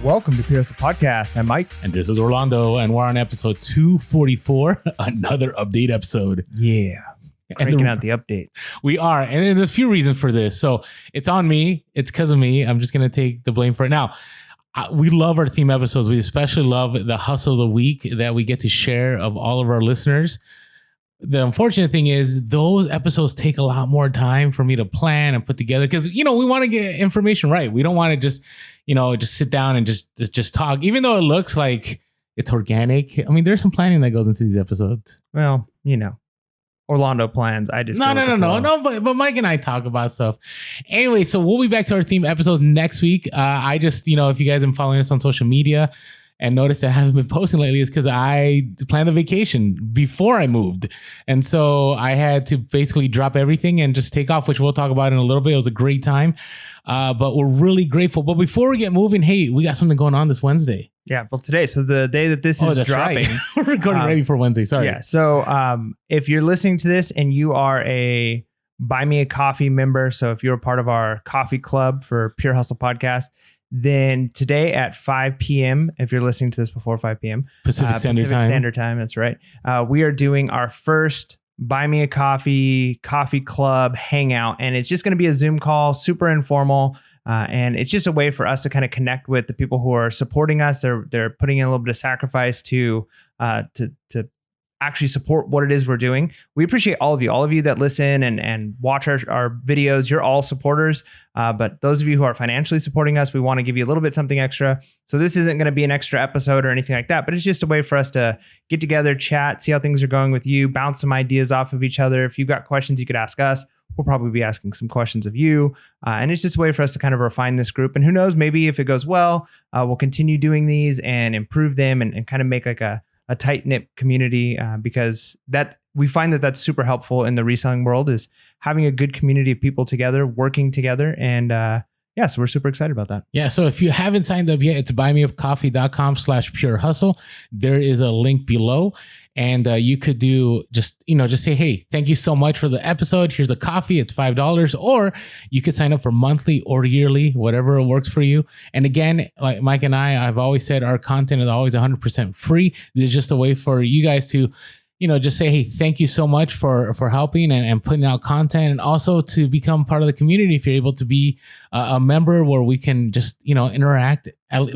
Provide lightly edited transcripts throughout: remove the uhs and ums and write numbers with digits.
Welcome to PHP Podcast. I'm Mike. And this is Orlando, and we're on episode 244, another update episode. Yeah. Cranking out the updates. We are, and there's a few reasons for this. So it's on me. It's because of me. I'm just going to take the blame for it. Now, we love our theme episodes. We especially love the hustle of the week that we get to share of all of our listeners. The unfortunate thing is those episodes take a lot more time for me to plan and put together because, we want to get information right. We don't want to just sit down and just talk, even though it looks like it's organic. I mean, there's some planning that goes into these episodes. Well, Orlando plans. I just No. But Mike and I talk about stuff. Anyway, so we'll be back to our theme episodes next week. I just, if you guys have been following us on social media and noticed that I haven't been posting lately, is because I planned the vacation before I moved. And so I had to basically drop everything and just take off, which we'll talk about in a little bit. It was a great time. But we're really grateful. But before we get moving, hey, we got something going on this Wednesday. Yeah, well, today. So the day that this is dropping. Right. We're recording ready for Wednesday. Sorry. Yeah. So if you're listening to this and you are a Buy Me a Coffee member, so if you're a part of our coffee club for Pure Hustle Podcast, then today at 5 p.m., if you're listening to this before 5 p.m. Pacific Standard Time. That's right. We are doing our first Buy Me a Coffee club hangout. And it's just going to be a Zoom call, super informal. And it's just a way for us to kind of connect with the people who are supporting us. They're putting in a little bit of sacrifice to actually support what it is we're doing. We appreciate all of you that listen and watch our videos. You're all supporters. But those of you who are financially supporting us, we want to give you a little bit something extra. So this isn't going to be an extra episode or anything like that, but it's just a way for us to get together, chat, see how things are going with you, bounce some ideas off of each other. If you've got questions, you could ask us. We'll probably be asking some questions of you. And it's just a way for us to kind of refine this group. And who knows, maybe if it goes well, we'll continue doing these and improve them and kind of make like a tight-knit community because that we find that that's super helpful in the reselling world is having a good community of people together, working together. And so we're super excited about that. Yeah. So if you haven't signed up yet, it's buymeacoffee.com/purehustle. There is a link below. And you could do just say, hey, thank you so much for the episode. Here's a coffee. It's $5. Or you could sign up for monthly or yearly, whatever works for you. And again, like Mike and I've always said, our content is always 100% free. This is just a way for you guys to just say, hey, thank you so much for helping and putting out content, and also to become part of the community. If you're able to be a member where we can just, interact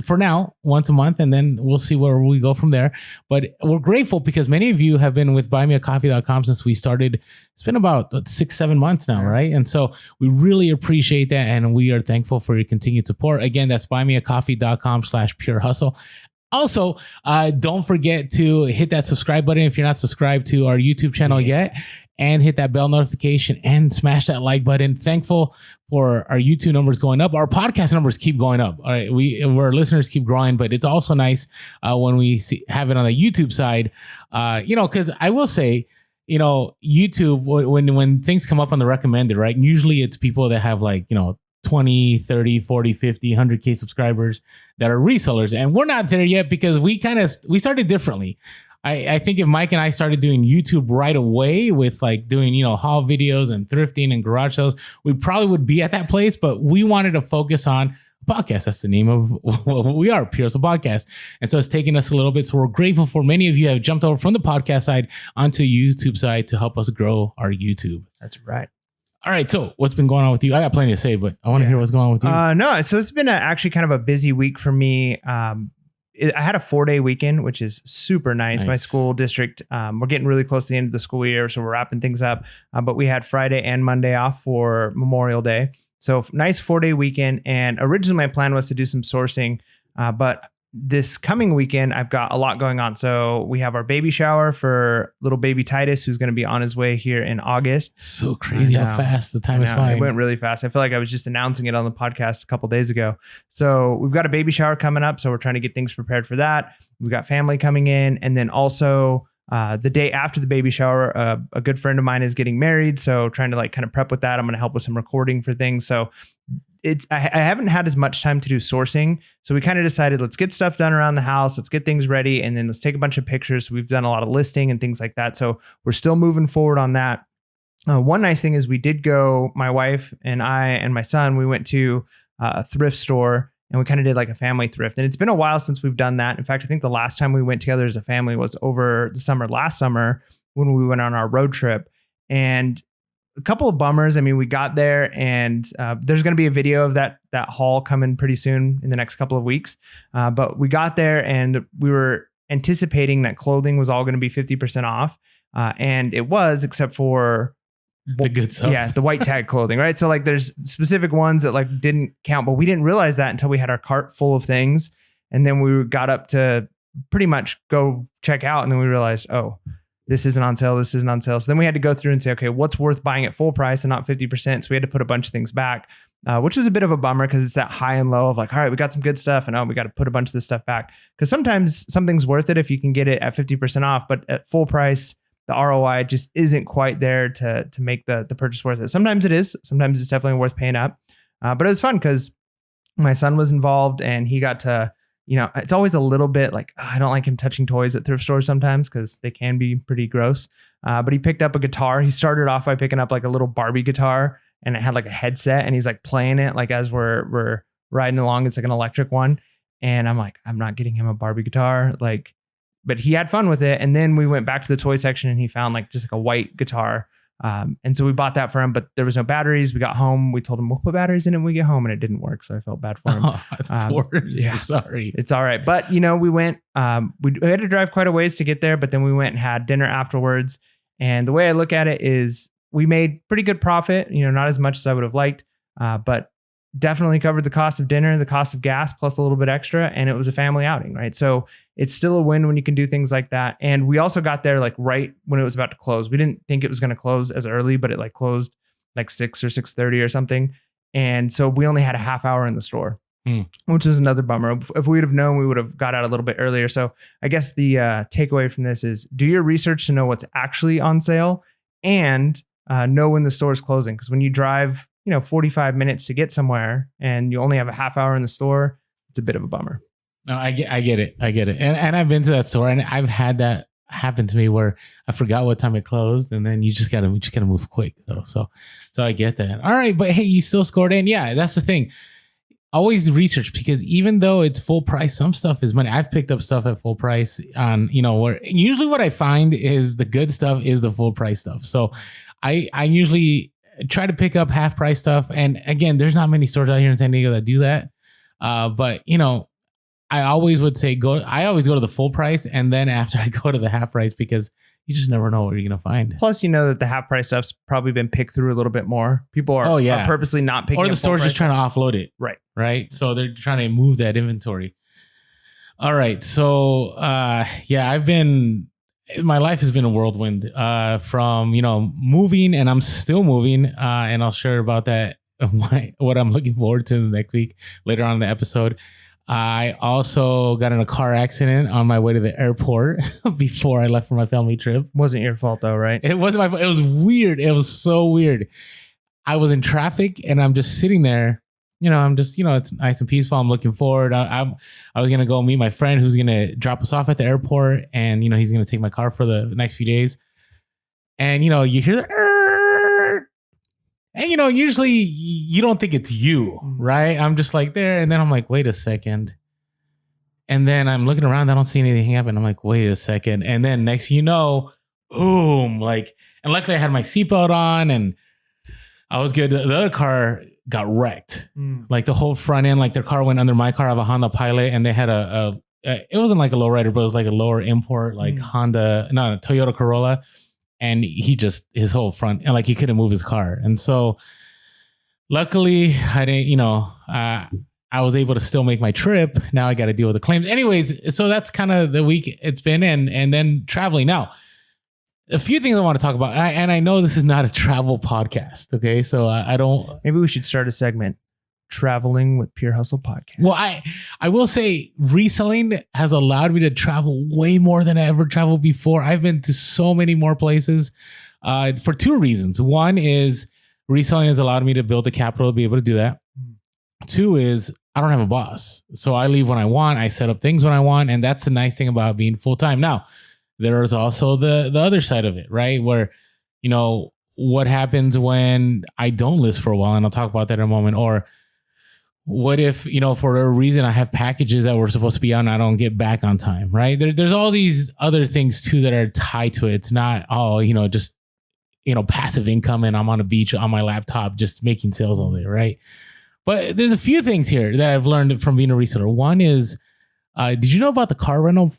for now once a month, and then we'll see where we go from there. But we're grateful because many of you have been with buymeacoffee.com since we started. It's been about 6-7 months now, right? And so we really appreciate that. And we are thankful for your continued support. Again, that's buymeacoffee.com/purehustle. Also, don't forget to hit that subscribe button if you're not subscribed to our YouTube channel yet, and hit that bell notification and smash that like button. Thankful for our YouTube numbers going up. Our podcast numbers keep going up. All right, our listeners keep growing, but it's also nice when we have it on the YouTube side. Because I will say, YouTube, when things come up on the recommended, right? Usually it's people that have 20, 30, 40, 50, 100K subscribers that are resellers. And we're not there yet because we started differently. I think if Mike and I started doing YouTube right away with doing, haul videos and thrifting and garage sales, we probably would be at that place, but we wanted to focus on podcast. That's the name of what we are, Pure Hustle Podcast. And so it's taken us a little bit. So we're grateful for many of you have jumped over from the podcast side onto YouTube side to help us grow our YouTube. That's right. All right. So what's been going on with you? I got plenty to say, but I want to hear what's going on with you. No. So it's been actually kind of a busy week for me. I had a 4-day weekend, which is super nice. My school district, we're getting really close to the end of the school year, so we're wrapping things up. But we had Friday and Monday off for Memorial Day. So nice 4-day weekend. And originally my plan was to do some sourcing, but this coming weekend, I've got a lot going on. So we have our baby shower for little baby Titus, who's going to be on his way here in August. So crazy how fast the time is flying. It went really fast. I feel like I was just announcing it on the podcast a couple days ago. So we've got a baby shower coming up. So we're trying to get things prepared for that. We've got family coming in. And then also the day after the baby shower, a good friend of mine is getting married. So trying to kind of prep with that. I'm going to help with some recording for things. So I haven't had as much time to do sourcing. So we kind of decided, let's get stuff done around the house. Let's get things ready. And then let's take a bunch of pictures. So we've done a lot of listing and things like that. So we're still moving forward on that. One nice thing is we did go, my wife and I and my son, we went to a thrift store and we kind of did like a family thrift. And it's been a while since we've done that. In fact, I think the last time we went together as a family was over the summer, last summer, when we went on our road trip. And a couple of bummers. I mean, we got there, and there's going to be a video of that haul coming pretty soon in the next couple of weeks. But we got there, and we were anticipating that clothing was all going to be 50% off. And it was, except for the good stuff. Yeah, the white tag clothing, right? So like there's specific ones that like didn't count, but we didn't realize that until we had our cart full of things. And then we got up to pretty much go check out. And then we realized, oh, this isn't on sale. This isn't on sale. So then we had to go through and say, okay, what's worth buying at full price and not 50%? So we had to put a bunch of things back, which is a bit of a bummer because it's that high and low of like, all right, we got some good stuff, and we got to put a bunch of this stuff back. Because sometimes something's worth it if you can get it at 50% off, but at full price, the ROI just isn't quite there to make the purchase worth it. Sometimes it is. Sometimes it's definitely worth paying up. But it was fun because my son was involved, and he got to, it's always a little bit like, I don't like him touching toys at thrift stores sometimes because they can be pretty gross. But he picked up a guitar. He started off by picking up like a little Barbie guitar, and it had like a headset, and he's like playing it like as we're riding along. It's like an electric one. And I'm like, I'm not getting him a Barbie guitar. But he had fun with it. And then we went back to the toy section, and he found like just like a white guitar. And so we bought that for him, but there was no batteries. We got home. We told him we'll put batteries in it when we get home, and it didn't work. So I felt bad for him. Yeah, sorry. It's all right. But we went, we had to drive quite a ways to get there, but then we went and had dinner afterwards. And the way I look at it is we made pretty good profit, not as much as I would have liked, but definitely covered the cost of dinner, the cost of gas, plus a little bit extra. And it was a family outing, right? So it's still a win when you can do things like that. And we also got there like right when it was about to close. We didn't think it was going to close as early, but it like closed like 6 or 6:30 or something. And so we only had a half hour in the store, which is another bummer. If we would have known, we would have got out a little bit earlier. So I guess the takeaway from this is do your research to know what's actually on sale, and know when the store is closing. Because when you drive, 45 minutes to get somewhere and you only have a half hour in the store, it's a bit of a bummer. No, I get it. And I've been to that store, and I've had that happen to me where I forgot what time it closed, and then you just gotta move quick. So I get that. All right, but hey, you still scored in. Yeah, that's the thing. Always research, because even though it's full price, some stuff is money. I've picked up stuff at full price on, where usually what I find is the good stuff is the full price stuff. So I usually try to pick up half price stuff. And again, there's not many stores out here in San Diego that do that. But I always would say I always go to the full price, and then after I go to the half price, because you just never know what you're going to find. Plus, that the half price stuff's probably been picked through a little bit more. People are purposely not picking, or the store's just trying to offload it. Right. So they're trying to move that inventory. All right. So, my life has been a whirlwind, from, moving, and I'm still moving. And I'll share about that, what I'm looking forward to next week, later on in the episode. I also got in a car accident on my way to the airport before I left for my family trip. Wasn't your fault though, right? It wasn't my fault. It was weird. It was so weird. I was in traffic, and I'm just sitting there. I'm just, it's nice and peaceful. I'm looking forward. I was going to go meet my friend who's going to drop us off at the airport, and, he's going to take my car for the next few days. And, you hear the, and, usually you don't think it's you, right? I'm just like there. And then I'm like, wait a second. And then I'm looking around. I don't see anything happen. I'm like, wait a second. And then next thing you know, boom, and luckily I had my seatbelt on and I was good. The other car got wrecked. Like the whole front end, like their car went under my car. I have a Honda Pilot, and they had it wasn't like a lowrider, but it was like a lower import, like Toyota Corolla. And his whole front, and like he couldn't move his car. And so luckily I didn't, I was able to still make my trip. Now I got to deal with the claims. Anyways, so that's kind of the week it's been in, and then traveling. Now, a few things I want to talk about. And I know this is not a travel podcast. Okay. So I don't. Maybe we should start a segment. Traveling with Pure Hustle Podcast. Well, I will say reselling has allowed me to travel way more than I ever traveled before. I've been to so many more places for two reasons. One is reselling has allowed me to build the capital to be able to do that. Two is I don't have a boss. So I leave when I want. I set up things when I want. And that's the nice thing about being full time. Now, there is also the other side of it, right? Where, what happens when I don't list for a while, and I'll talk about that in a moment, or what if, for a reason I have packages that were supposed to be out and I don't get back on time, right? There's all these other things too that are tied to it. It's not, just, passive income and I'm on a beach on my laptop just making sales all day, right? But there's a few things here that I've learned from being a reseller. One is, did you know about the car rental?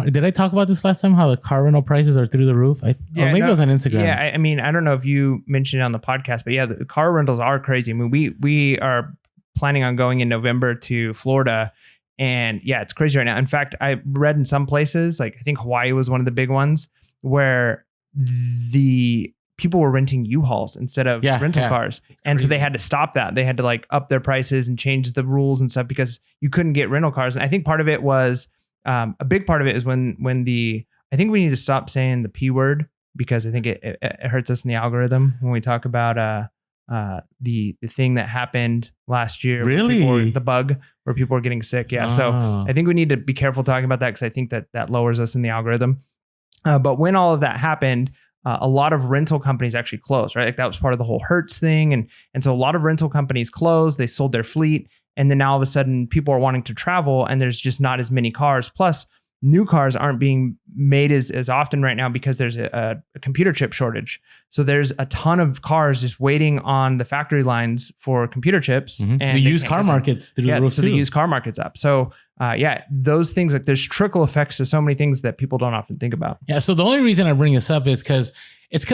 Did I talk about this last time? How the car rental prices are through the roof? It was on Instagram. Yeah, I mean, I don't know if you mentioned it on the podcast, but yeah, the car rentals are crazy. I mean, we are planning on going in November to Florida, and yeah, it's crazy right now. In fact, I read in some places, like I think Hawaii was one of the big ones, where the people were renting U-Hauls instead of rental cars. And so they had to stop that. They had to like up their prices and change the rules and stuff because you couldn't get rental cars. And I think part of it was, a big part of it is when I think we need to stop saying the P word because I think it hurts us in the algorithm when we talk about the thing that happened last year. Really? The bug where people were getting sick. Yeah. So I think we need to be careful talking about that because I think that lowers us in the algorithm. But when all of that happened, a lot of rental companies actually closed, right? Like that was part of the whole Hertz thing. And so a lot of rental companies closed, they sold their fleet. And then now all of a sudden people are wanting to travel and there's just not as many cars. Plus new cars aren't being made as often right now because there's a computer chip shortage. So there's a ton of cars just waiting on the factory lines for computer chips. Mm-hmm. And the used car market's through the roof so too. The used car market's up. So those things, like there's trickle effects to so many things that people don't often think about. Yeah. So the only reason I bring this up is because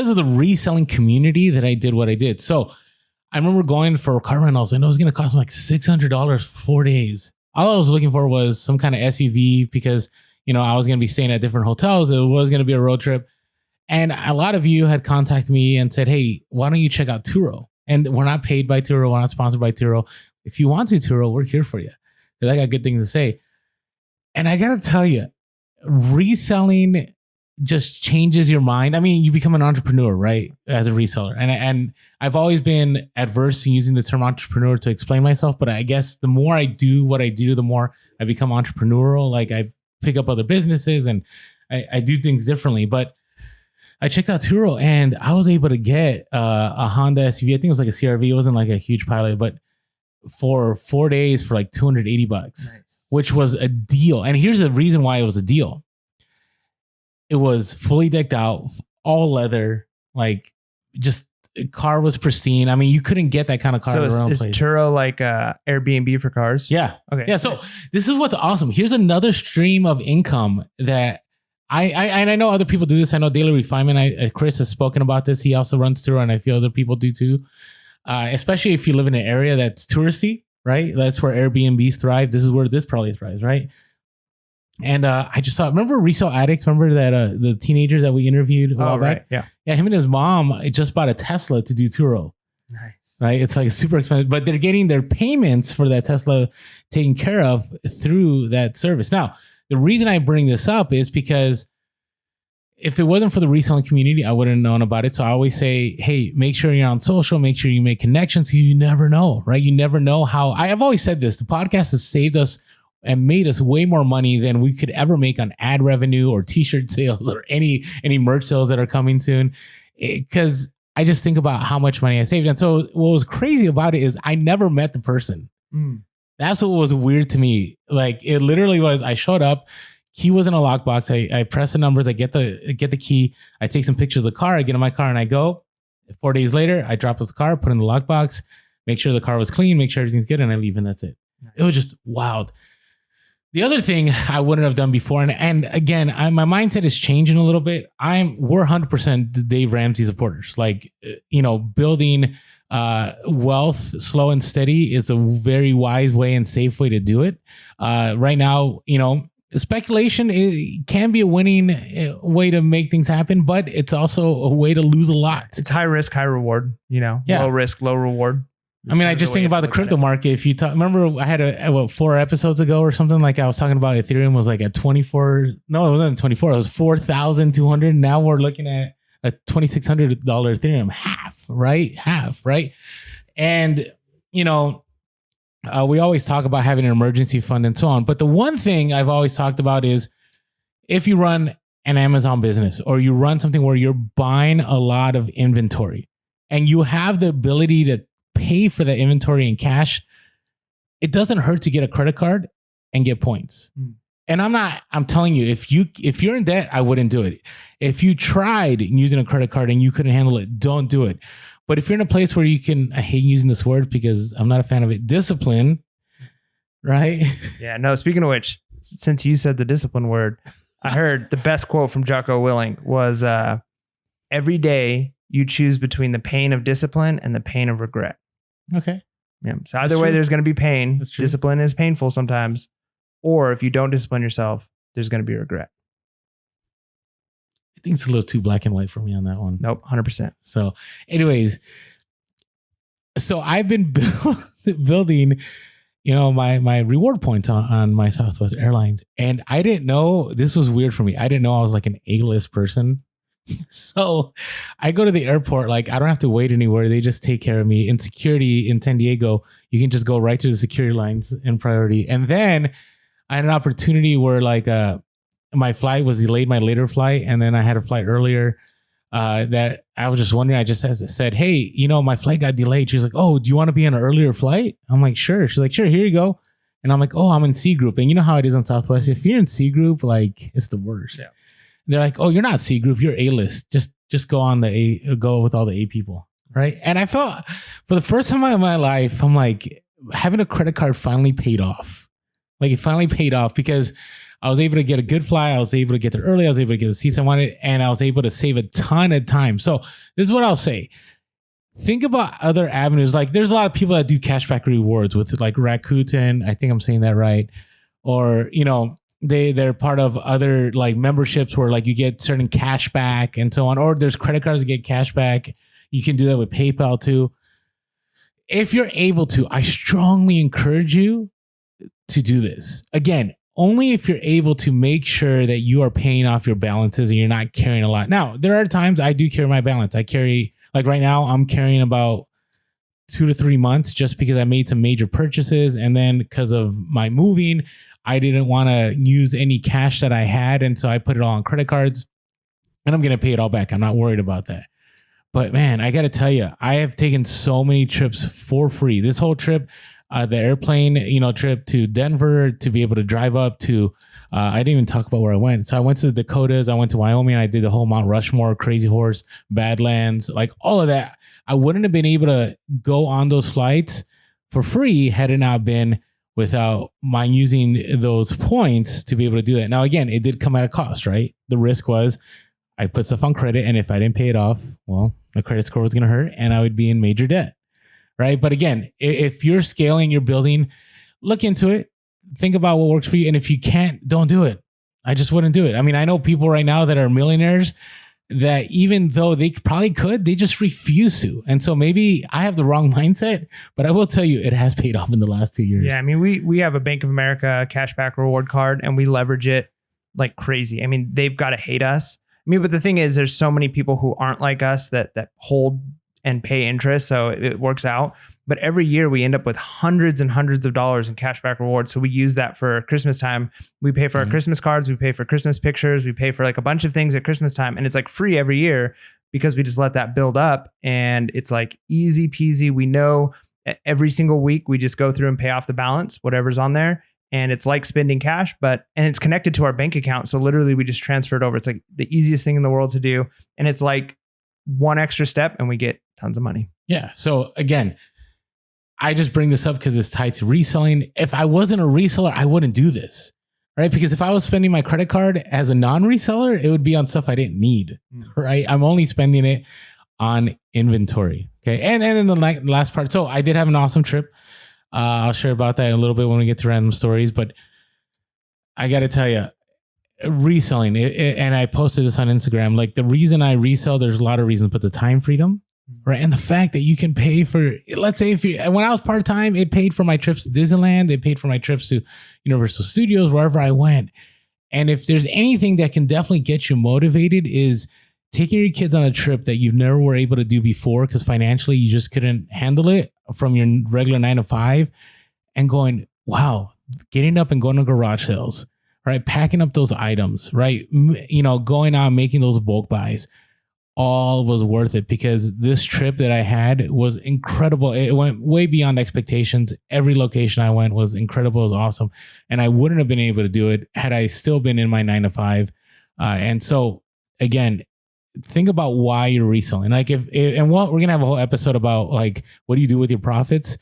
of the reselling community that I did what I did. So I remember going for car rentals and it was going to cost me like $600 for 4 days. All I was looking for was some kind of SUV because, I was going to be staying at different hotels. It was going to be a road trip. And a lot of you had contacted me and said, hey, why don't you check out Turo? And we're not paid by Turo. We're not sponsored by Turo. If you want to, Turo, we're here for you. Because I got good things to say. And I got to tell you, reselling just changes your mind. I mean, you become an entrepreneur, right? As a reseller. And I've always been adverse to using the term entrepreneur to explain myself. But I guess the more I do what I do, the more I become entrepreneurial. Like I pick up other businesses and I do things differently. But I checked out Turo and I was able to get a Honda SUV. I think it was like a CRV. It wasn't like a huge Pilot, but for 4 days for like $280, nice. Which was a deal. And here's the reason why it was a deal. It was fully decked out, all leather, like just car was pristine. I mean, you couldn't get that kind of car in your own place. Is Turo like Airbnb for cars? Yeah. Okay. Yeah. So this is what's awesome. Here's another stream of income that I know other people do this. I know Daily Refinement. Chris has spoken about this. He also runs Turo, and I feel other people do too. Especially if you live in an area that's touristy, right? That's where Airbnbs thrive. This is where this probably thrives, right? And I just saw, remember Resale Addicts? Remember that the teenagers that we interviewed a while back? Yeah. Yeah, him and his mom just bought a Tesla to do Turo. Nice. Right? It's like super expensive, but they're getting their payments for that Tesla taken care of through that service. Now, the reason I bring this up is because if it wasn't for the reselling community, I wouldn't have known about it. So I always say, hey, make sure you're on social, make sure you make connections. You never know, right? You never know how. I have always said this, the podcast has saved us and made us way more money than we could ever make on ad revenue or t-shirt sales or any merch sales that are coming soon. Because I just think about how much money I saved. And so what was crazy about it is I never met the person. That's what was weird to me. Like it literally was, I showed up, key was in a lockbox. I press the numbers, I get the key, I take some pictures of the car, I get in my car and I go. 4 days later, I drop off the car, put in the lockbox, make sure the car was clean, make sure everything's good, and I leave and that's it. Nice. It was just wild. The other thing I wouldn't have done before, and again, my mindset is changing a little bit. We're 100% the Dave Ramsey supporters. Like, building wealth slow and steady is a very wise way and safe way to do it. Right now, speculation can be a winning way to make things happen, but it's also a way to lose a lot. It's high risk, high reward. Low risk, low reward. I just think about the crypto market. If you remember, I had 4 episodes ago or something, like I was talking about Ethereum was like at 24. No, it wasn't 24. It was 4,200. Now we're looking at a $2,600 Ethereum, half, right? And, we always talk about having an emergency fund and so on. But the one thing I've always talked about is if you run an Amazon business or you run something where you're buying a lot of inventory and you have the ability to pay for that inventory in cash, it doesn't hurt to get a credit card and get points. And I'm telling you, if you're in debt, I wouldn't do it. If you tried using a credit card and you couldn't handle it, don't do it. But if you're in a place where you can, I hate using this word because I'm not a fan of it, discipline, right? Yeah, no, speaking of which, since you said the discipline word, I heard the best quote from Jocko Willing was, every day you choose between the pain of discipline and the pain of regret. Okay. Yeah. So either way, there's going to be pain. Discipline is painful sometimes. Or if you don't discipline yourself, there's going to be regret. I think it's a little too black and white for me on that one. Nope, 100%. So anyways, so I've been building, my reward points on my Southwest Airlines. And I didn't know, this was weird for me. I didn't know I was like an A-list person. So I go to the airport, like I don't have to wait anywhere. They just take care of me. In security in San Diego, you can just go right to the security lines in priority. And then I had an opportunity where like my flight was delayed, my later flight. And then I had a flight earlier that I was just wondering. I just said, hey, my flight got delayed. She's like, oh, do you want to be on an earlier flight? I'm like, sure. She's like, sure, here you go. And I'm like, oh, I'm in C group. And you know how it is on Southwest. If you're in C group, like it's the worst. Yeah. They're like, oh, you're not C group. You're A-list. Just go on go with all the A people. Right. And I felt for the first time in my life, I'm like having a credit card finally paid off. Like it finally paid off because I was able to get a good flight. I was able to get there early. I was able to get the seats I wanted, and I was able to save a ton of time. So this is what I'll say. Think about other avenues. Like there's a lot of people that do cashback rewards with like Rakuten. I think I'm saying that right. Or, they're part of other like memberships where like you get certain cash back and so on. Or there's credit cards that get cash back. You can do that with PayPal too. If you're able to, I strongly encourage you to do this. Again, only if you're able to make sure that you are paying off your balances and you're not carrying a lot. Now, there are times I do carry my balance. I carry, like right now, I'm carrying about 2 to 3 months just because I made some major purchases. And then because of my moving, I didn't want to use any cash that I had. And so I put it all on credit cards and I'm going to pay it all back. I'm not worried about that. But man, I got to tell you, I have taken so many trips for free. This whole trip, the airplane, trip to Denver to be able to drive up to, I didn't even talk about where I went. So I went to the Dakotas, I went to Wyoming, I did the whole Mount Rushmore, Crazy Horse, Badlands, like all of that. I wouldn't have been able to go on those flights for free had it not been without my using those points to be able to do that. Now, again, it did come at a cost, right? The risk was I put stuff on credit, and if I didn't pay it off, well, my credit score was going to hurt and I would be in major debt. Right. But again, if you're scaling, you're building, look into it, think about what works for you. And if you can't, don't do it. I just wouldn't do it. I mean, I know people right now that are millionaires that even though they probably could, they just refuse to. And so maybe I have the wrong mindset, but I will tell you, it has paid off in the last 2 years. Yeah. I mean, we have a Bank of America cashback reward card and we leverage it like crazy. I mean, they've got to hate us. I mean, but the thing is, there's so many people who aren't like us that hold and pay interest. So it works out. But every year we end up with hundreds and hundreds of dollars in cashback rewards. So we use that for Christmas time. We pay for our Christmas cards. We pay for Christmas pictures. We pay for like a bunch of things at Christmas time. And it's like free every year because we just let that build up. And it's like easy peasy. We know every single week we just go through and pay off the balance, whatever's on there. And it's like spending cash, and it's connected to our bank account. So literally we just transfer it over. It's like the easiest thing in the world to do. And it's like one extra step and we get tons of money. Yeah. So again, I just bring this up because it's tied to reselling. If I wasn't a reseller, I wouldn't do this, right? Because if I was spending my credit card as a non-reseller, it would be on stuff I didn't need, right? I'm only spending it on inventory. Okay. And then the last part. So I did have an awesome trip. I'll share about that in a little bit when we get to random stories, but I got to tell you, reselling, and I posted this on Instagram, like the reason I resell, there's a lot of reasons, but the time freedom, right? And the fact that you can pay for, let's say when I was part-time, it paid for my trips to Disneyland. It paid for my trips to Universal Studios, wherever I went. And if there's anything that can definitely get you motivated is taking your kids on a trip that you've never were able to do before because financially you just couldn't handle it from your regular 9 to 5 and going, wow, getting up and going to garage sales, right? Packing up those items, right? Going out and making those bulk buys. all was worth it, because this trip that I had was incredible. It went way beyond expectations. Every location I went was incredible. It was awesome. And I wouldn't have been able to do it had I still been in my 9 to 5. And so again, think about why you're reselling. Like we're going to have a whole episode about like, what do you do with your profits?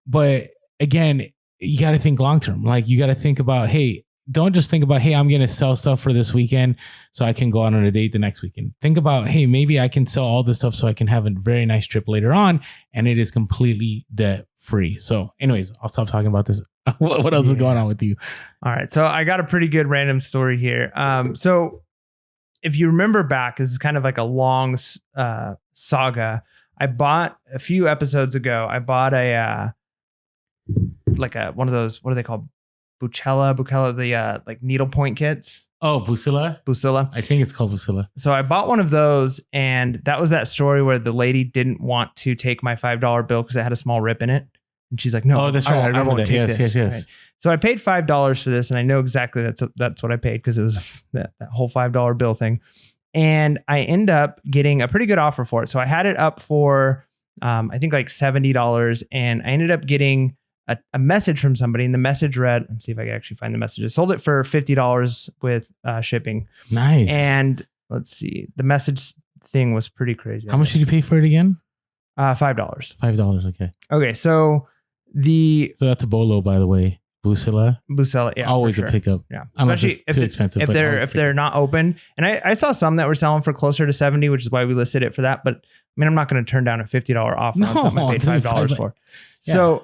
But again, you got to think long-term. Like you got to think about, hey, don't just think about, hey, I'm going to sell stuff for this weekend so I can go out on a date the next weekend. Think about, hey, maybe I can sell all this stuff so I can have a very nice trip later on, and it is completely debt free. So anyways, I'll stop talking about this. What else is going on with you? All right. So I got a pretty good random story here. So if you remember back, this is kind of like a long saga. I bought a few episodes ago, I bought one of those, what are they called? Bucella, the like needlepoint kits. Oh, Busilla. I think it's called Busilla. So I bought one of those, and that was that story where the lady didn't want to take my $5 bill because it had a small rip in it. And she's like, no, that's right. I remember that. Yes. Right. So I paid $5 for this, and I know exactly that's what I paid, because it was that whole $5 bill thing. And I end up getting a pretty good offer for it. So I had it up for, I think like $70, and I ended up getting a message from somebody, and the message read, let's see if I can actually find the message. I sold it for $50 with shipping. Nice. And let's see, the message thing was pretty crazy. How much did you pay for it again? $5. $5. Okay. So that's a bolo, by the way. Busilla, yeah, always sure. a pickup. Yeah, unless it's too expensive. If they're not open, and I saw some that were selling for closer to 70, which is why we listed it for that. But I mean, I'm not going to turn down a $50 offer on something I paid $5 for. Yeah. So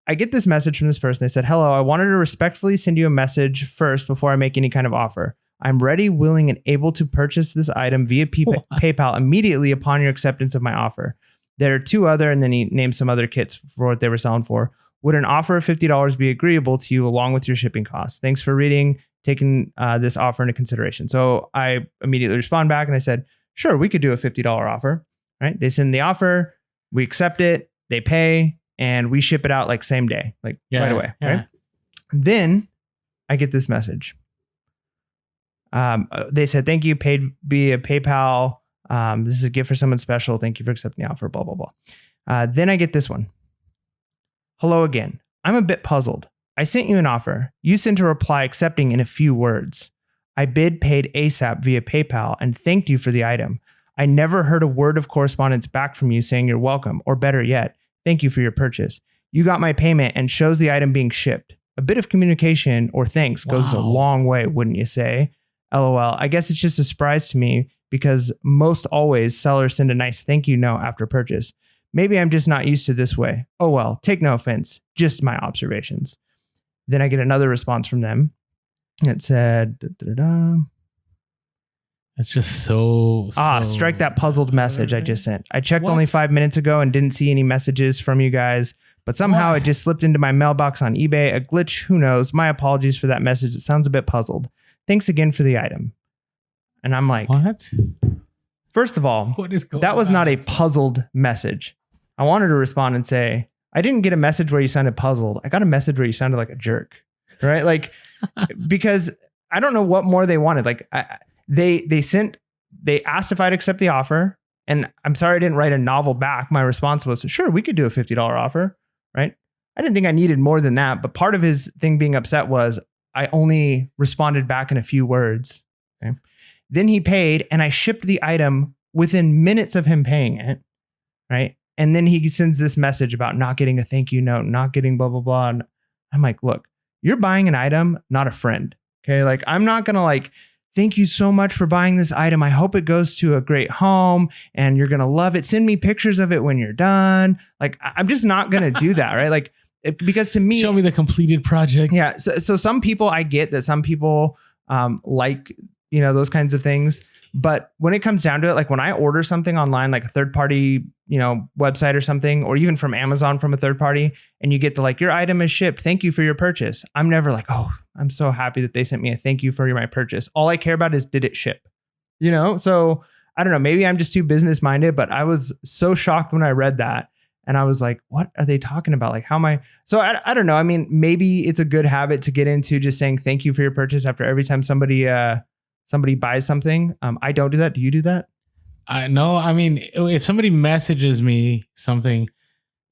I get this message from this person. They said, "Hello, I wanted to respectfully send you a message first before I make any kind of offer. I'm ready, willing, and able to purchase this item via PayPal immediately upon your acceptance of my offer. There are 2 other," and then he named some other kits for what they were selling for. "Would an offer of $50 be agreeable to you along with your shipping costs? Thanks for taking this offer into consideration." So I immediately respond back and I said, "Sure, we could do a $50 offer." Right? They send the offer, we accept it, they pay, and we ship it out like same day, like right away. Yeah. Right? Then I get this message. They said, "Thank you, paid via PayPal. This is a gift for someone special. Thank you for accepting the offer, blah, blah, blah." Then I get this one. "Hello again. I'm a bit puzzled. I sent you an offer. You sent a reply accepting in a few words. I paid ASAP via PayPal and thanked you for the item. I never heard a word of correspondence back from you saying you're welcome, or better yet, thank you for your purchase. You got my payment and shows the item being shipped. A bit of communication or thanks goes a long way, wouldn't you say? LOL. I guess it's just a surprise to me because most always sellers send a nice thank you note after purchase. Maybe I'm just not used to this way. Oh well, take no offense. Just my observations." Then I get another response from them. It said, It's just so strike that puzzled message I just sent. I checked only 5 minutes ago and didn't see any messages from you guys, but somehow it just slipped into my mailbox on eBay. A glitch, who knows? My apologies for that message. It sounds a bit puzzled. Thanks again for the item. And I'm like, what? First of all, that was not a puzzled message. I wanted to respond and say, I didn't get a message where you sounded puzzled. I got a message where you sounded like a jerk, right? Like, because I don't know what more they wanted. Like they asked if I'd accept the offer, and I'm sorry I didn't write a novel back. My response was, sure, we could do a $50 offer, right? I didn't think I needed more than that, but part of his thing being upset was I only responded back in a few words. Okay. Then he paid, and I shipped the item within minutes of him paying it, right? And then he sends this message about not getting a thank you note, not getting blah, blah, blah. And I'm like, look, you're buying an item, not a friend. Okay. Like, I'm not going to like, thank you so much for buying this item. I hope it goes to a great home and you're going to love it. Send me pictures of it when you're done. Like, I'm just not going to do that. Right. Like, because to me, show me the completed project. Yeah. So some people, I get that some people like, those kinds of things. But when it comes down to it, like when I order something online, like a third party, website or something, or even from Amazon from a third party, and you get the like, your item is shipped. Thank you for your purchase. I'm never like, oh, I'm so happy that they sent me a thank you for my purchase. All I care about is, did it ship? So I don't know, maybe I'm just too business minded, but I was so shocked when I read that. And I was like, what are they talking about? Like, how am I? So I don't know. I mean, maybe it's a good habit to get into just saying thank you for your purchase after every time somebody buys something. I don't do that. Do you do that? No, I mean, if somebody messages me something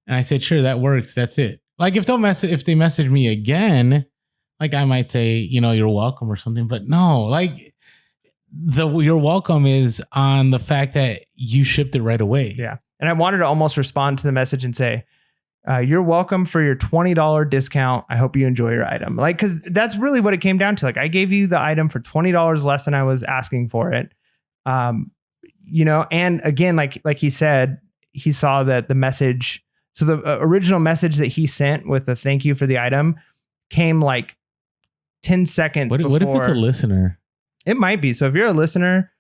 and I said, sure, that works, that's it. Like if they message me again, like I might say, you're welcome or something, but no, like you're welcome is on the fact that you shipped it right away. Yeah. And I wanted to almost respond to the message and say, you're welcome for your $20 discount. I hope you enjoy your item. Like, cause that's really what it came down to. Like I gave you the item for $20 less than I was asking for it. And again, like he said, he saw that the message, so the original message that he sent with the thank you for the item came like 10 seconds before. What if it's a listener? It might be. So if you're a listener,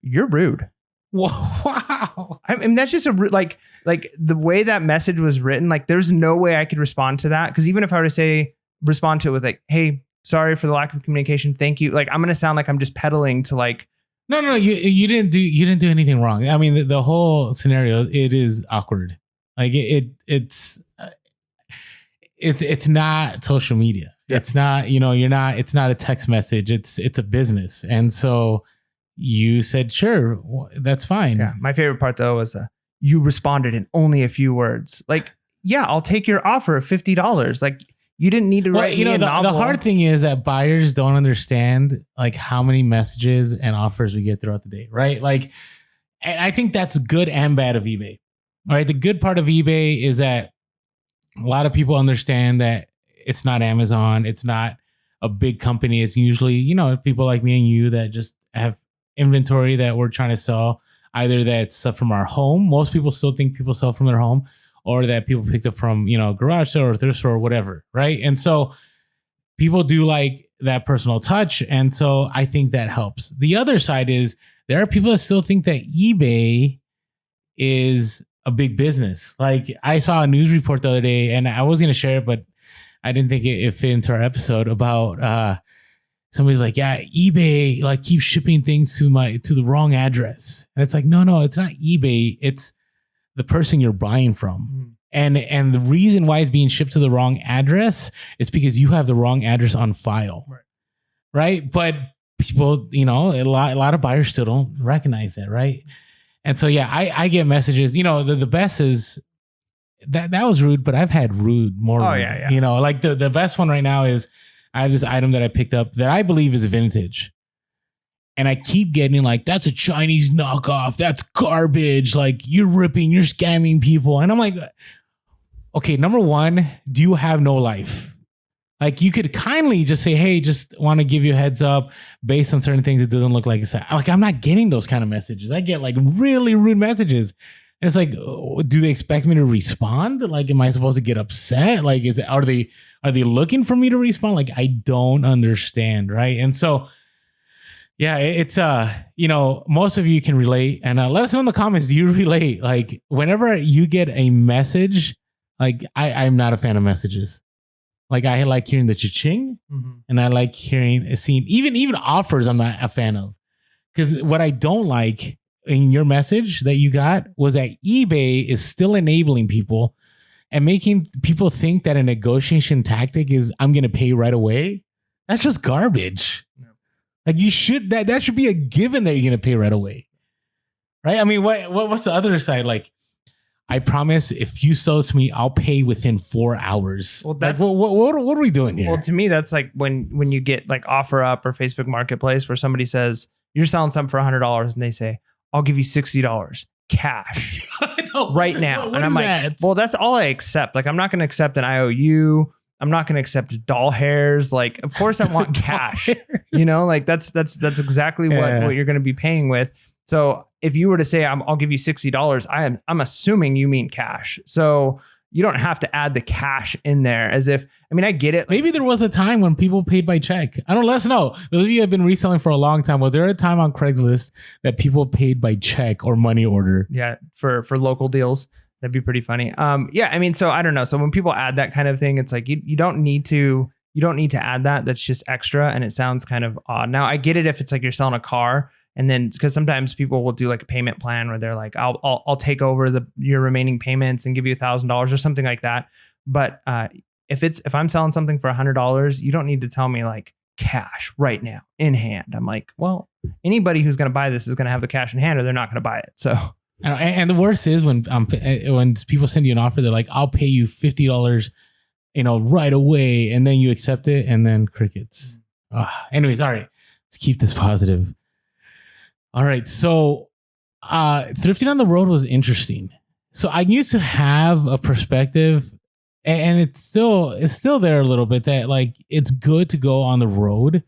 you're rude. Wow. I mean, that's just like the way that message was written, like there's no way I could respond to that. Cause even if I were to respond to it with like, hey, sorry for the lack of communication. Thank you. Like I'm going to sound like I'm just peddling to like, no, you didn't do anything wrong. I mean, the whole scenario, it is awkward. Like it's not social media. Yeah. It's not, it's not a text message. It's a business. And so you said, sure, that's fine. Yeah. My favorite part though was you responded in only a few words. Like, yeah, I'll take your offer of $50. Like you didn't need to write me a novel. The hard thing is that buyers don't understand like how many messages and offers we get throughout the day, right? Like, and I think that's good and bad of eBay. All right. The good part of eBay is that a lot of people understand that it's not Amazon. It's not a big company. It's usually, people like me and you that just have inventory that we're trying to sell. Either that's stuff from our home. Most people still think people sell from their home, or that people picked up from, garage sale or thrift store or whatever. Right. And so people do like that personal touch. And so I think that helps. The other side is there are people that still think that eBay is a big business. Like I saw a news report the other day and I was going to share it, but I didn't think it fit into our episode about, somebody's like, yeah, eBay like keeps shipping things to the wrong address. And it's like, no, it's not eBay. It's the person you're buying from. And the reason why it's being shipped to the wrong address is because you have the wrong address on file. Right. But people, a lot of buyers still don't recognize that. Right. And so, yeah, I get messages, the best is that was rude, but I've had more. Oh, rude. yeah. Like the best one right now is I have this item that I picked up that I believe is vintage. And I keep getting like, that's a Chinese knockoff. That's garbage. Like you're scamming people. And I'm like, okay, number one, do you have no life? Like you could kindly just say, hey, just want to give you a heads up based on certain things. It doesn't look like it's like, I'm not getting those kind of messages. I get like really rude messages. And it's like, do they expect me to respond? Like, am I supposed to get upset? Like, are they looking for me to respond? Like, I don't understand. Right. And so, yeah, it's, most of you can relate, and let us know in the comments. Do you relate? Like whenever you get a message, like I'm not a fan of messages. Like I like hearing the cha-ching, and I like seeing even offers. I'm not a fan of, because what I don't like in your message that you got was that eBay is still enabling people and making people think that a negotiation tactic is I'm going to pay right away. That's just garbage. No. Like you should, that should be a given that you're going to pay right away. Right. I mean, what's the other side? Like, I promise if you sell this to me, I'll pay within 4 hours. Well, that's like, what are we doing here? Well, to me, that's like when you get like OfferUp or Facebook Marketplace where somebody says you're selling something for $100 and they say, I'll give you $60 cash right now. And I'm like, that? Well, that's all I accept. Like, I'm not going to accept an IOU. I'm not going to accept doll hairs. Like, of course I want cash, like that's exactly what you're going to be paying with. So if you were to say, I'll give you $60, I'm assuming you mean cash. So you don't have to add the cash in there as if, I get it. Maybe there was a time when people paid by check. I don't know. Let us know. Those of you have been reselling for a long time. Was there a time on Craigslist that people paid by check or money order? Yeah. For local deals. That'd be pretty funny. So I don't know. So when people add that kind of thing, it's like, you don't need to add that. That's just extra. And it sounds kind of odd. Now I get it if it's like you're selling a car. And then, because sometimes people will do like a payment plan where they're like, I'll take over your remaining payments and give you $1,000 or something like that. But if I'm selling something for $100, you don't need to tell me like cash right now in hand. I'm like, well, anybody who's going to buy this is going to have the cash in hand, or they're not going to buy it. So, and the worst is when people send you an offer, they're like, I'll pay you $50, right away. And then you accept it, and then crickets. Anyways, all right, let's keep this positive. All right. So, thrifting on the road was interesting. So I used to have a perspective, and it's still there a little bit, that like it's good to go on the road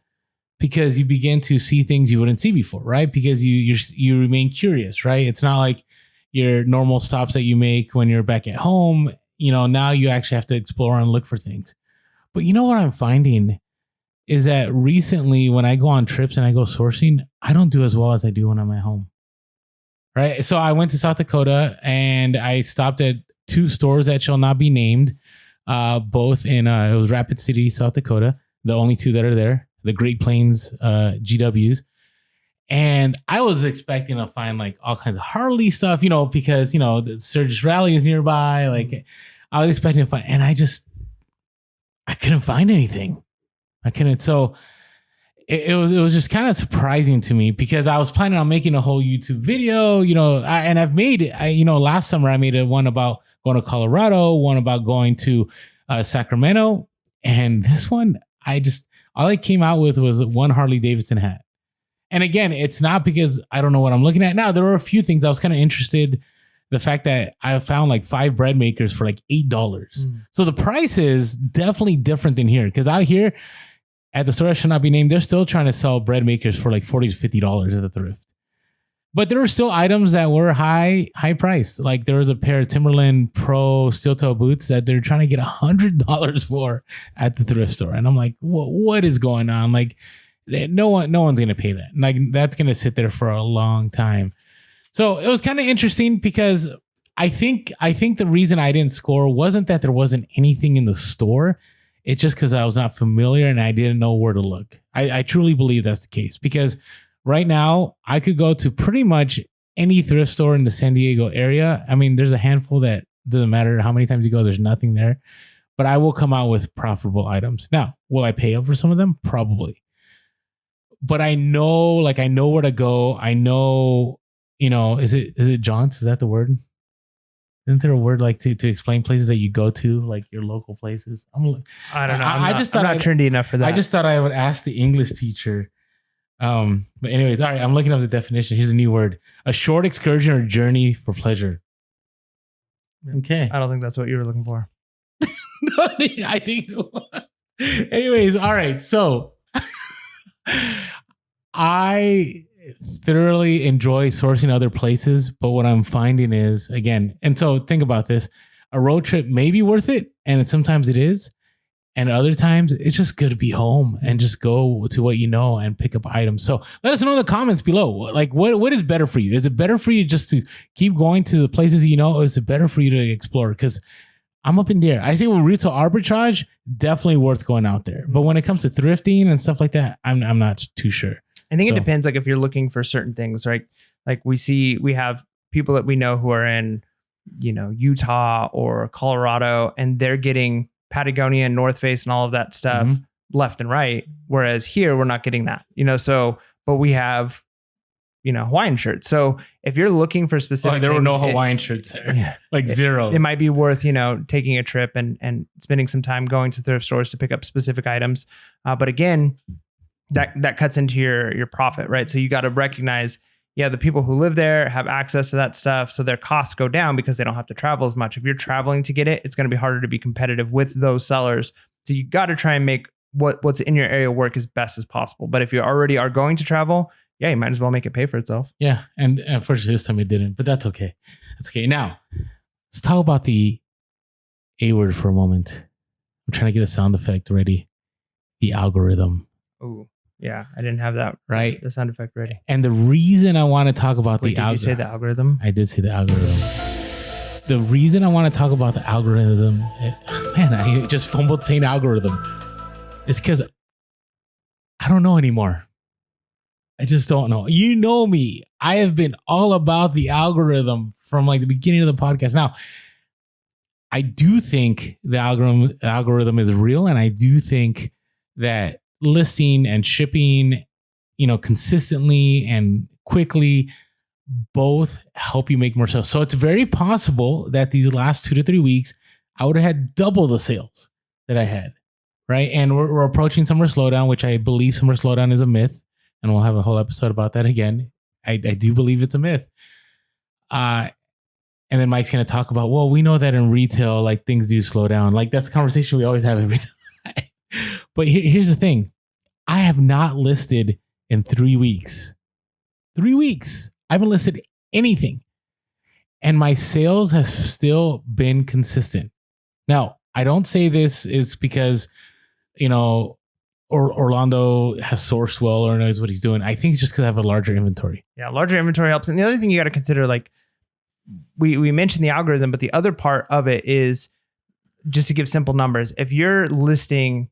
because you begin to see things you wouldn't see before, right? Because you remain curious, right? It's not like your normal stops that you make when you're back at home. Now you actually have to explore and look for things. But you know what I'm finding is that recently when I go on trips and I go sourcing, I don't do as well as I do when I'm at home. Right. So I went to South Dakota and I stopped at 2 stores that shall not be named, both in it was Rapid City, South Dakota, the only 2 that are there, the Great Plains GWs. And I was expecting to find like all kinds of Harley stuff, because, the Sturgis Rally is nearby. Like I was expecting to find, and I couldn't find anything. I couldn't. So it was just kind of surprising to me because I was planning on making a whole YouTube video, and I've made, last summer I made one about going to Colorado, one about going to Sacramento. And this one, all I came out with was one Harley Davidson hat. And again, it's not because I don't know what I'm looking at. Now, there were a few things I was kind of interested. The fact that I found like 5 bread makers for like $8. So the price is definitely different than here. Because out here, at the store that should not be named, they're still trying to sell bread makers for like $40 to $50 at the thrift. But there were still items that were high priced. Like there was a pair of Timberland Pro steel toe boots that they're trying to get $100 for at the thrift store. And I'm like, what is going on? Like no one's going to pay that. Like that's going to sit there for a long time. So it was kind of interesting because I think the reason I didn't score wasn't that there wasn't anything in the store. It's just because I was not familiar and I didn't know where to look. I truly believe that's the case because right now I could go to pretty much any thrift store in the San Diego area. I mean, there's a handful that doesn't matter how many times you go, there's nothing there, but I will come out with profitable items. Now, will I pay up for some of them? Probably. But I know where to go. I know, is it jaunts? Is that the word? Isn't there a word like to explain places that you go to, like your local places? I don't know. I'm not trendy enough for that. I just thought I would ask the English teacher. But anyways, all right. I'm looking up the definition. Here's a new word: a short excursion or journey for pleasure. Okay. I don't think that's what you were looking for. No, I think it was. Anyways, all right. So I thoroughly enjoy sourcing other places, but what I'm finding is, again, and so think about this, a road trip may be worth it, and sometimes it is, and other times it's just good to be home and just go to what you know and pick up items. So let us know in the comments below, like what is better for you? Is it better for you just to keep going to the places you know, or is it better for you to explore? Because I'm up in there. I say with retail arbitrage, definitely worth going out there, but when it comes to thrifting and stuff like that, I'm not too sure. I think it depends. Like if you're looking for certain things, right? Like we have people that we know who are in, Utah or Colorado, and they're getting Patagonia and North Face and all of that stuff left and right. Whereas here, we're not getting that, but we have, Hawaiian shirts. So if you're looking for specific, there were no Hawaiian shirts there, zero. It might be worth, taking a trip and spending some time going to thrift stores to pick up specific items. But again, that cuts into your profit, right? So you got to recognize, the people who live there have access to that stuff. So their costs go down because they don't have to travel as much. If you're traveling to get it, it's going to be harder to be competitive with those sellers. So you got to try and make what's in your area work as best as possible. But if you already are going to travel, you might as well make it pay for itself. Yeah. And unfortunately this time it didn't, but that's okay. That's okay. Now let's talk about the A word for a moment. I'm trying to get a sound effect ready. The algorithm. Oh, yeah. I didn't have that. Right. The sound effect ready. And the reason I want to talk about the algorithm. Did you say the algorithm? I did say the algorithm. The reason I want to talk about the algorithm, I just fumbled saying algorithm. It's because I don't know anymore. I just don't know. You know me. I have been all about the algorithm from like the beginning of the podcast. Now, I do think the algorithm is real, and I do think that listing and shipping consistently and quickly both help you make more sales. So it's very possible that these last 2 to 3 weeks, I would have had double the sales that I had, right? And we're approaching summer slowdown, which I believe summer slowdown is a myth. And we'll have a whole episode about that again. I do believe it's a myth. And then Mike's going to talk about, well, we know that in retail, like things do slow down. Like that's the conversation we always have every time. But here's the thing. I have not listed in 3 weeks. 3 weeks. I haven't listed anything. And my sales has still been consistent. Now, I don't say this is because, Orlando has sourced well or knows what he's doing. I think it's just because I have a larger inventory. Yeah, larger inventory helps. And the other thing you got to consider, like we mentioned the algorithm, but the other part of it is just to give simple numbers. If you're listing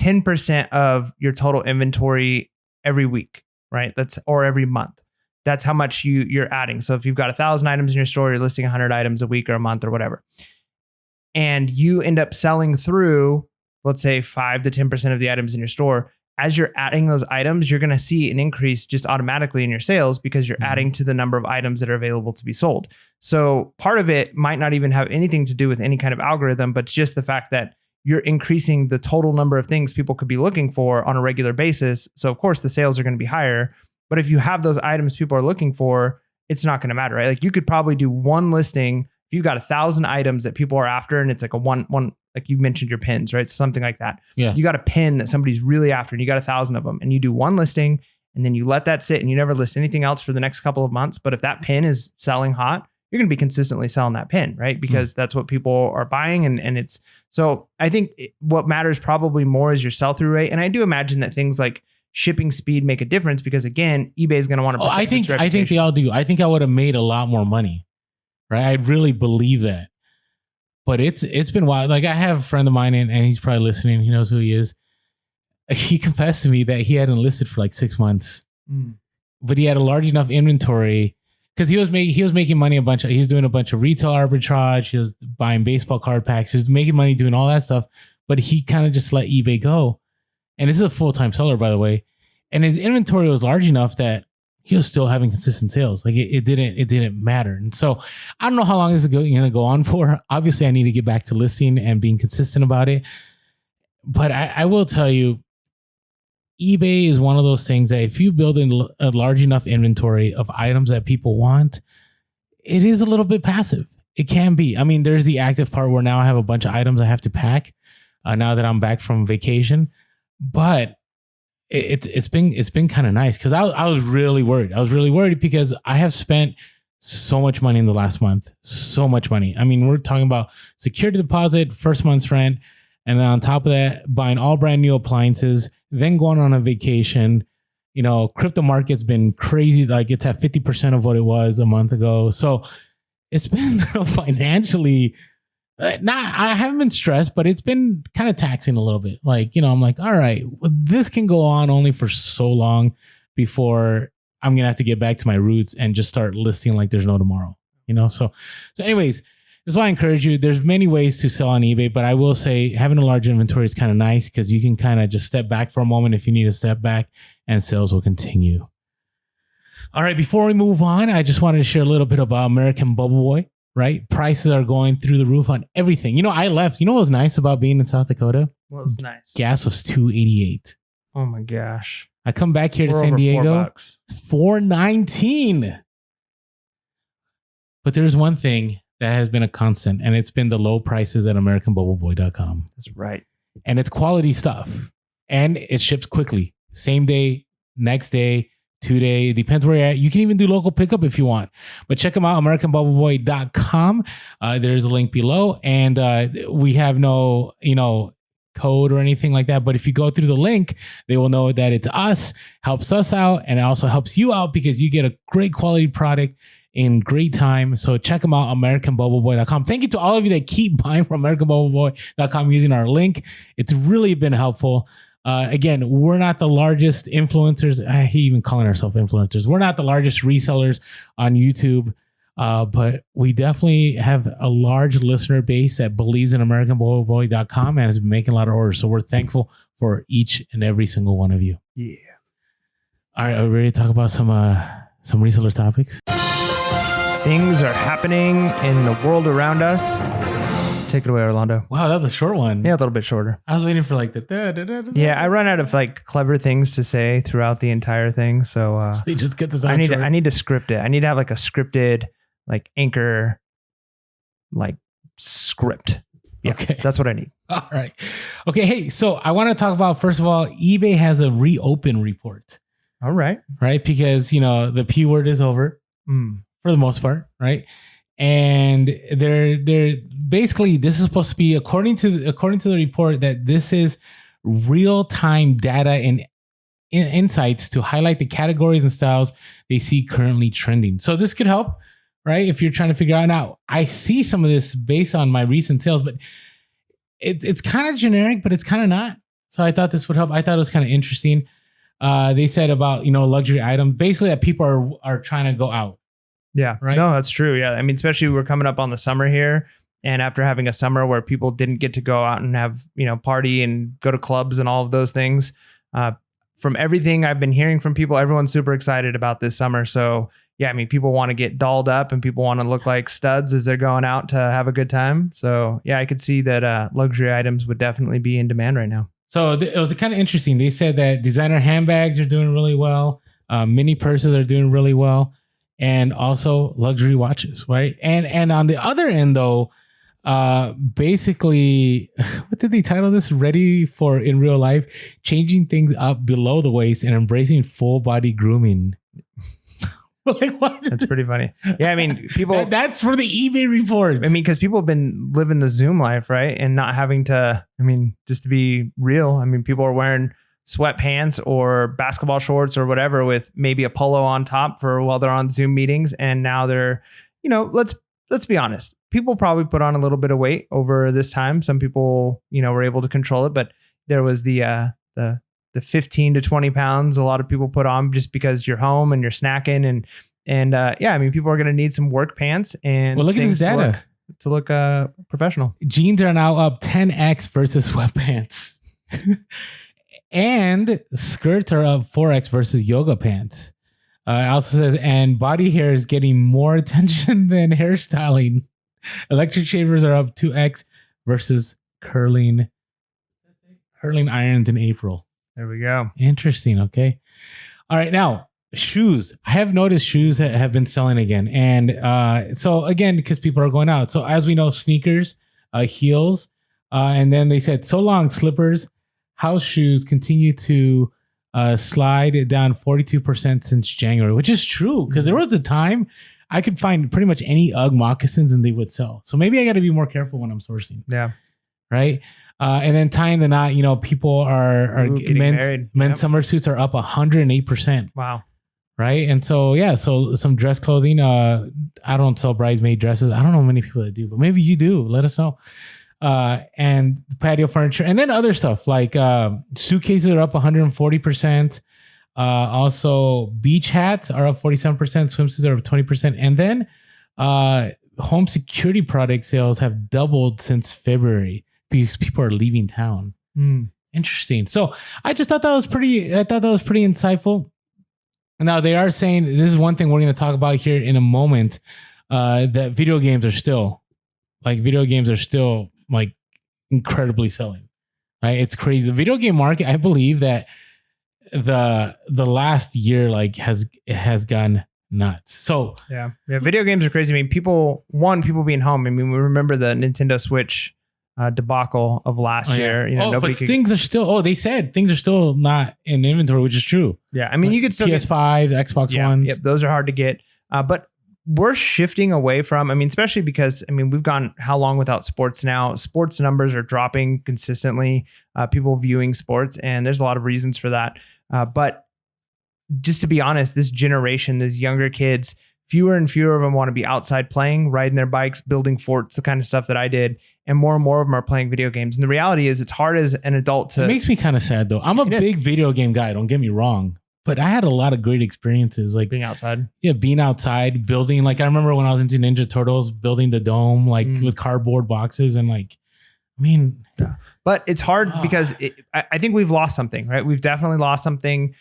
10% of your total inventory every week, right? Or every month. That's how much you're adding. So if you've got 1,000 items in your store, you're listing 100 items a week or a month or whatever. And you end up selling through, let's say 5 to 10% of the items in your store. As you're adding those items, you're going to see an increase just automatically in your sales because you're adding to the number of items that are available to be sold. So part of it might not even have anything to do with any kind of algorithm, but it's just the fact that you're increasing the total number of things people could be looking for on a regular basis. So of course the sales are going to be higher. But if you have those items people are looking for, it's not going to matter, right? Like you could probably do one listing. If you've got 1,000 items that people are after and it's like a one, like you mentioned your pins, right? Something like that. Yeah. You got a pin that somebody's really after and you got 1,000 of them and you do one listing and then you let that sit and you never list anything else for the next couple of months. But if that pin is selling hot, you're going to be consistently selling that pin, right? Because that's what people are buying. And it's, so I think what matters probably more is your sell-through rate. And I do imagine that things like shipping speed make a difference because again, eBay is going to want to. I think they all do. I think I would have made a lot more money, right? I really believe that. But it's been wild. Like I have a friend of mine and he's probably listening. He knows who he is. He confessed to me that he hadn't listed for like 6 months, but he had a large enough inventory because he was making money he was doing a bunch of retail arbitrage. He was buying baseball card packs. He was making money doing all that stuff, but he kind of just let eBay go. And this is a full-time seller, by the way. And his inventory was large enough that he was still having consistent sales. Like it didn't matter. And so I don't know how long this is going to go on for. Obviously, I need to get back to listing and being consistent about it. But I will tell you, eBay is one of those things that if you build a large enough inventory of items that people want, it is a little bit passive. It can be. I mean, there's the active part where now I have a bunch of items I have to pack now that I'm back from vacation. But it's been kind of nice because I was really worried. I was really worried because I have spent so much money in the last month. So much money. I mean, we're talking about security deposit, first month's rent, and then on top of that, buying all brand new appliances, then going on a vacation. Crypto market's been crazy. Like it's at 50% of what it was a month ago. So it's been financially I haven't been stressed, but it's been kind of taxing a little bit. Like, I'm like, all right, well, this can go on only for so long before I'm going to have to get back to my roots and just start listing like there's no tomorrow, So anyways, this is why I encourage you. There's many ways to sell on eBay, but I will say having a large inventory is kind of nice because you can kind of just step back for a moment if you need to step back and sales will continue. All right. Before we move on, I just wanted to share a little bit about American Bubble Boy. Right? Prices are going through the roof on everything. I left. What was nice about being in South Dakota? What was nice? Gas was $2.88. Oh my gosh. I come back here to San Diego. $4.19. But there's one thing that has been a constant, and it's been the low prices at AmericanBubbleBoy.com. That's right. And it's quality stuff. And it ships quickly. Same day, next day, 2 day. It depends where you're at. You can even do local pickup if you want. But check them out, AmericanBubbleBoy.com. There's a link below. And we have no, code or anything like that. But if you go through the link, they will know that it's us, helps us out, and it also helps you out because you get a great quality product in great time. So check them out, AmericanBubbleBoy.com. Thank you to all of you that keep buying from AmericanBubbleBoy.com using our link. It's really been helpful. Again, we're not the largest influencers. I hate even calling ourselves influencers. We're not the largest resellers on YouTube, but we definitely have a large listener base that believes in AmericanBubbleBoy.com and has been making a lot of orders. So we're thankful for each and every single one of you. Yeah. All right, are we ready to talk about some reseller topics? Things are happening in the world around us. Take it away, Orlando. Wow, that was a short one. Yeah, a little bit shorter. I was waiting for like the Yeah, I run out of like clever things to say throughout the entire thing. So you just get this. I need to script it. I need to have like a scripted like anchor like script. Yeah, okay, that's what I need. All right. Okay. Hey, so I want to talk about, first of all, eBay has a reopen report. All right. Right. Because, the P word is over for the most part. Right. And they're basically, this is supposed to be, according to the report, that this is real-time data and insights to highlight the categories and styles they see currently trending. So this could help, right? If you're trying to figure out. Now, I see some of this based on my recent sales, but it's kind of generic, but it's kind of not. So I thought this would help. I thought it was kind of interesting. They said about, luxury items, basically that people are trying to go out. Yeah. Right. No, that's true. Yeah. I mean, especially we're coming up on the summer here. And after having a summer where people didn't get to go out and have, party and go to clubs and all of those things, from everything I've been hearing from people, everyone's super excited about this summer. So yeah, I mean, people want to get dolled up and people want to look like studs as they're going out to have a good time. So yeah, I could see that luxury items would definitely be in demand right now. So it was kind of interesting. They said that designer handbags are doing really well. Mini purses are doing really well. And also luxury watches, right? And on the other end, though, basically, what did they title this? Ready for in real life, changing things up below the waist and embracing full body grooming. Like what? That's pretty funny. Yeah, I mean, people. That's for the eBay report. I mean, because people have been living the Zoom life, right, and not having to. I mean, just to be real, I mean, people are wearing sweatpants or basketball shorts or whatever with maybe a polo on top for while they're on Zoom meetings, and now they're, let's be honest. People probably put on a little bit of weight over this time. Some people, were able to control it, but there was the 15 to 20 pounds a lot of people put on just because you're home and you're snacking and yeah, I mean, people are going to need some work pants and look at this data to look professional. Jeans are now up 10x versus sweatpants. And skirts are up 4x versus yoga pants. It also says, and body hair is getting more attention than hairstyling. Electric shavers are up 2x versus curling irons in April. There we go. Interesting. Okay. All right. Now, shoes. I have noticed shoes have been selling again. And so again, because people are going out. So as we know, sneakers, heels, and then they said, so long slippers, house shoes continue to slide down 42% since January, which is true because there was a time I could find pretty much any UGG moccasins and they would sell. So maybe I got to be more careful when I'm sourcing. Yeah. Right. And then tying the knot, people are getting married. Men's summer suits are up 108%. Wow. Right. And so, yeah, so some dress clothing. I don't sell bridesmaid dresses. I don't know many people that do, but maybe you do. Let us know. And patio furniture, and then other stuff like suitcases are up 140%. Also, beach hats are up 47%. Swimsuits are up 20%. And then home security product sales have doubled since February because people are leaving town. Interesting. So I just thought that was pretty. I thought that was pretty insightful. Now they are saying this is one thing we're going to talk about here in a moment. That video games are still like incredibly selling, right? It's crazy. The video game market, I believe that the last year has gone nuts. So yeah, video games are crazy. I mean, people being home. I mean, we remember the Nintendo Switch debacle of last year. Things are still. They said things are still not in inventory, which is true. Yeah, I mean, you could still PS5, Xbox Ones. Yep, those are hard to get. But we're shifting away from. I mean, especially because we've gone how long without sports now? Sports numbers are dropping consistently. People viewing sports, and there's a lot of reasons for that. But just to be honest, this generation, these younger kids, fewer and fewer of them want to be outside playing, riding their bikes, building forts, the kind of stuff that I did. And more of them are playing video games. And the reality is it's hard as an adult to... It makes me kind of sad though. I'm a big video game guy. Don't get me wrong. But I had a lot of great experiences. Like being outside. Yeah, being outside, building. Like I remember when I was into Ninja Turtles, building the dome, with cardboard boxes and Yeah. But it's hard because I think we've lost something, right? We've definitely lost something.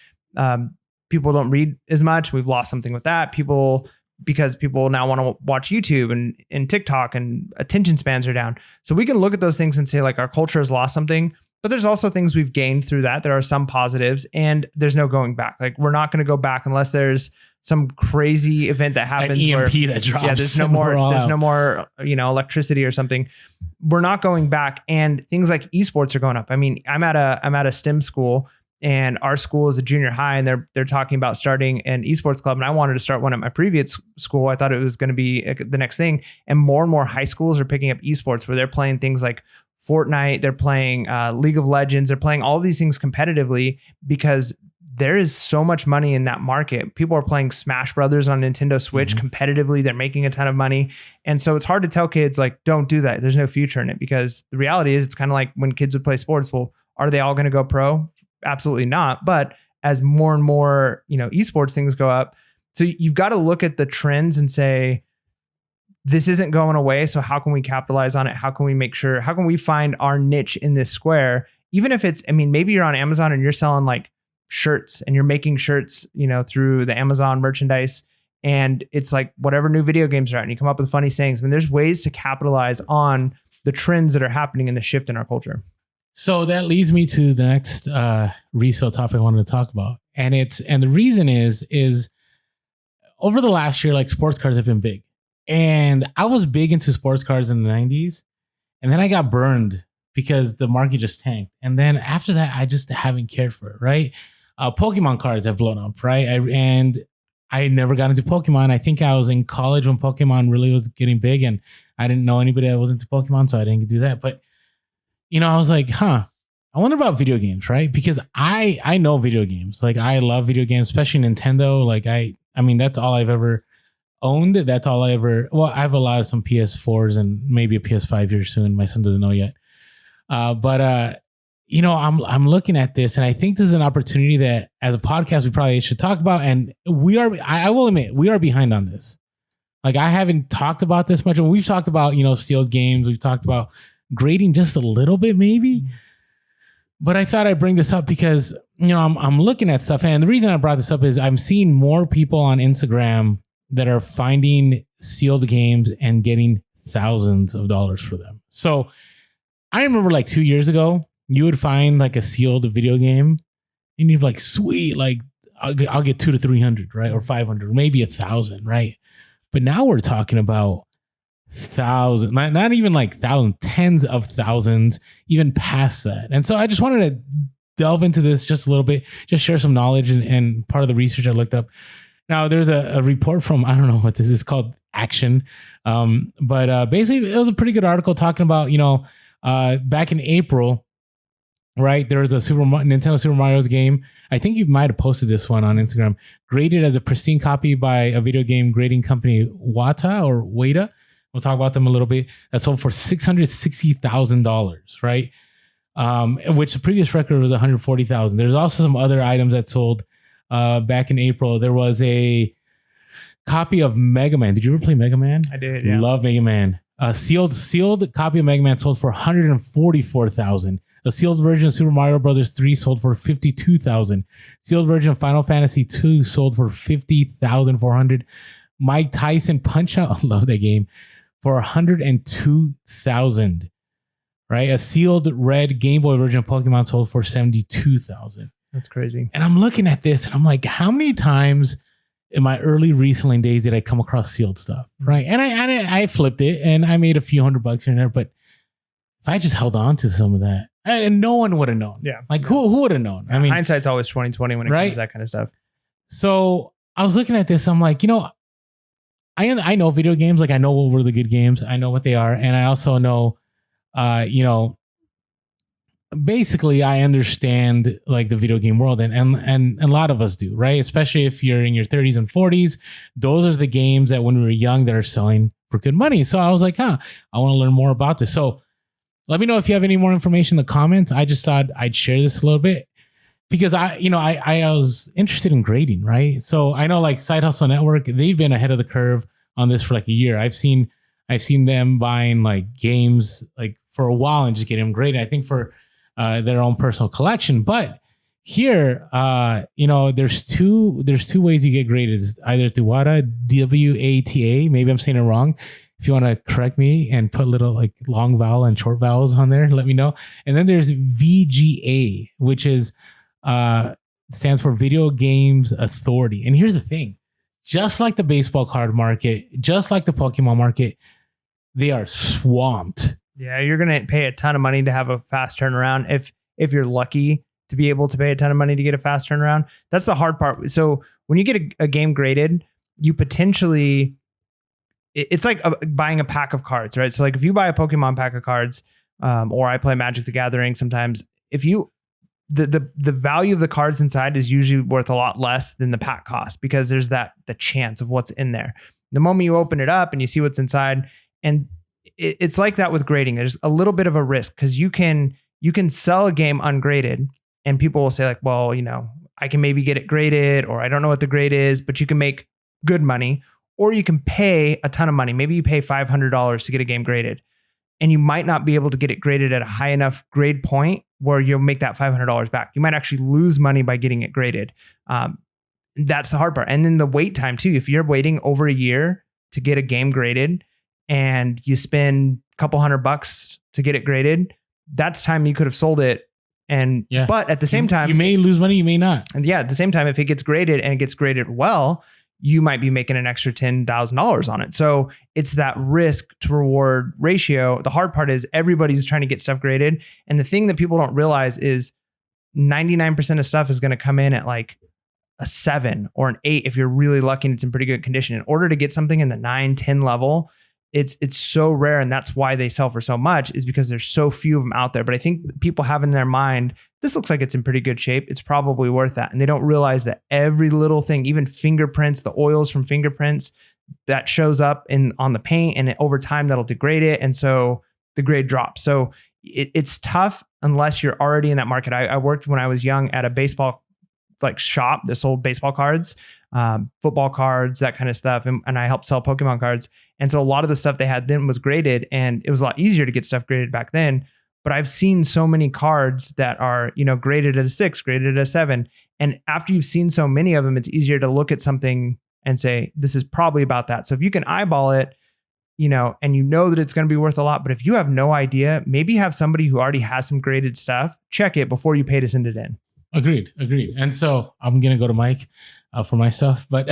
people don't read as much. We've lost something with that. Because people now want to watch YouTube and TikTok, and attention spans are down. So we can look at those things and say like our culture has lost something, but there's also things we've gained through that. There are some positives, and there's no going back. Like we're not going to go back unless there's some crazy event that happens. An EMP that drops. Yeah, there's no more, electricity or something. We're not going back. And things like esports are going up. I mean, I'm at a STEM school, and our school is a junior high, and they're talking about starting an esports club. And I wanted to start one at my previous school. I thought it was going to be the next thing. And more high schools are picking up esports, where they're playing things like Fortnite, they're playing League of Legends, they're playing all these things competitively, because there is so much money in that market. People are playing Smash Brothers on Nintendo Switch competitively. They're making a ton of money. And so it's hard to tell kids like, don't do that. There's no future in it, because the reality is it's kind of like when kids would play sports. Well, are they all going to go pro? Absolutely not. But as more and more, esports things go up, so you've got to look at the trends and say, this isn't going away. So how can we capitalize on it? How can we find our niche in this square? Even if it's, maybe you're on Amazon and you're selling like shirts, and you're making shirts, through the Amazon merchandise, and it's like whatever new video games are out, and you come up with funny sayings. there's ways to capitalize on the trends that are happening in the shift in our culture. So that leads me to the next resale topic I wanted to talk about. And the reason is over the last year, like sports cards have been big. And I was big into sports cards in the 90s. And then I got burned because the market just tanked. And then after that, I just haven't cared for it, right? Pokemon cards have blown up, right? I never got into Pokemon. I think I was in college when Pokemon really was getting big, and I didn't know anybody that was into Pokemon, so I didn't do that. But I was like, I wonder about video games, right? Because I know video games. Like I love video games, especially Nintendo. Like I mean, that's all I've ever owned. That's all I I have a lot of some PS4s and maybe a PS5 here soon. My son doesn't know yet. But I'm looking at this, and I think this is an opportunity that as a podcast, we probably should talk about. And I will admit, we are behind on this. Like I haven't talked about this much. And we've talked about, sealed games. We've talked about grading just a little bit maybe, but I thought I'd bring this up because I'm looking at stuff, and the reason I brought this up is I'm seeing more people on Instagram that are finding sealed games and getting thousands of dollars for them. So I remember like 2 years ago, you would find like a sealed video game and you'd be like, sweet, like I'll get 200 to 300, right? Or 500, maybe 1,000, right? But now we're talking about thousands, not even like thousands, tens of thousands, even past that. And so I just wanted to delve into this just a little bit, just share some knowledge and part of the research I looked up. Now there's a report from, I don't know what this is called, Action. But basically it was a pretty good article talking about, back in April, right? There was a Nintendo Super Mario's game. I think you might have posted this one on Instagram, graded as a pristine copy by a video game grading company, Weta. We'll talk about them a little bit. That sold for $660,000, right? Which the previous record was $140,000. There's also some other items that sold back in April. There was a copy of Mega Man. Did you ever play Mega Man? I did, yeah. Love Mega Man. Sealed copy of Mega Man sold for $144,000. A sealed version of Super Mario Brothers 3 sold for $52,000. Sealed version of Final Fantasy 2 sold for $50,400. Mike Tyson Punch-Out, I love that game, for $102,000. Right? A sealed red Game Boy version of Pokemon sold for $72,000. That's crazy. And I'm looking at this and I'm like, how many times in my early reselling days did I come across sealed stuff? Right? And I flipped it and I made a few $100 here and there, but if I just held on to some of that, and no one would have known. Yeah. Like who would have known? I mean, hindsight's always 20/20 when it comes to that kind of stuff. So I was looking at this. I'm like, I know video games. Like I know what were the good games. I know what they are. And I also know, basically I understand like the video game world and a lot of us do, right? Especially if you're in your 30s and 40s, those are the games that when we were young that are selling for good money. So I was like, I want to learn more about this. So let me know if you have any more information in the comments. I just thought I'd share this a little bit because I was interested in grading, right? So I know like Side Hustle Network, they've been ahead of the curve on this for like a year. I've seen them buying like games like for a while and just getting them graded. I think for their own personal collection. But Here, there's two ways you get graded. It's either through WATA, WATA. Maybe I'm saying it wrong. If you want to correct me and put little like long vowel and short vowels on there, let me know. And then there's VGA, which is stands for Video Games Authority. And here's the thing: just like the baseball card market, just like the Pokemon market, they are swamped. Yeah, you're gonna pay a ton of money to have a fast turnaround. If you're lucky to be able to pay a ton of money to get a fast turnaround. That's the hard part. So when you get a game graded, you potentially, it's like buying a pack of cards, right? So like if you buy a Pokemon pack of cards, or I play Magic the Gathering sometimes, if you, the value of the cards inside is usually worth a lot less than the pack cost, because there's the chance of what's in there. The moment you open it up and you see what's inside, and it's like that with grading. There's a little bit of a risk because you can sell a game ungraded. And people will say like, well, I can maybe get it graded, or I don't know what the grade is, but you can make good money, or you can pay a ton of money. Maybe you pay $500 to get a game graded, and you might not be able to get it graded at a high enough grade point where you'll make that $500 back. You might actually lose money by getting it graded. That's the hard part. And then the wait time too. If you're waiting over a year to get a game graded and you spend a couple $100 to get it graded, that's time you could have sold it. But at the same time, you may lose money, you may not. And yeah, at the same time, if it gets graded and it gets graded well, you might be making an extra $10,000 on it. So it's that risk to reward ratio. The hard part is everybody's trying to get stuff graded. And the thing that people don't realize is 99% of stuff is going to come in at like a 7 or an 8 if you're really lucky and it's in pretty good condition. In order to get something in the 9, 10 level, it's so rare, and that's why they sell for so much, is because there's so few of them out there. But I think people have in their mind, this looks like it's in pretty good shape, it's probably worth that. And they don't realize that every little thing, even fingerprints, the oils from fingerprints, that shows up on the paint, and over time that'll degrade it. And so the grade drops. So it's tough unless you're already in that market. I worked when I was young at a baseball shop that sold baseball cards, football cards, that kind of stuff. And I helped sell Pokemon cards. And so a lot of the stuff they had then was graded, and it was a lot easier to get stuff graded back then. But I've seen so many cards that are, graded at a 6, graded at a 7. And after you've seen so many of them, it's easier to look at something and say, this is probably about that. So if you can eyeball it, and that it's going to be worth a lot. But if you have no idea, maybe have somebody who already has some graded stuff, check it before you pay to send it in. Agreed. And so I'm going to go to Mike for my stuff. But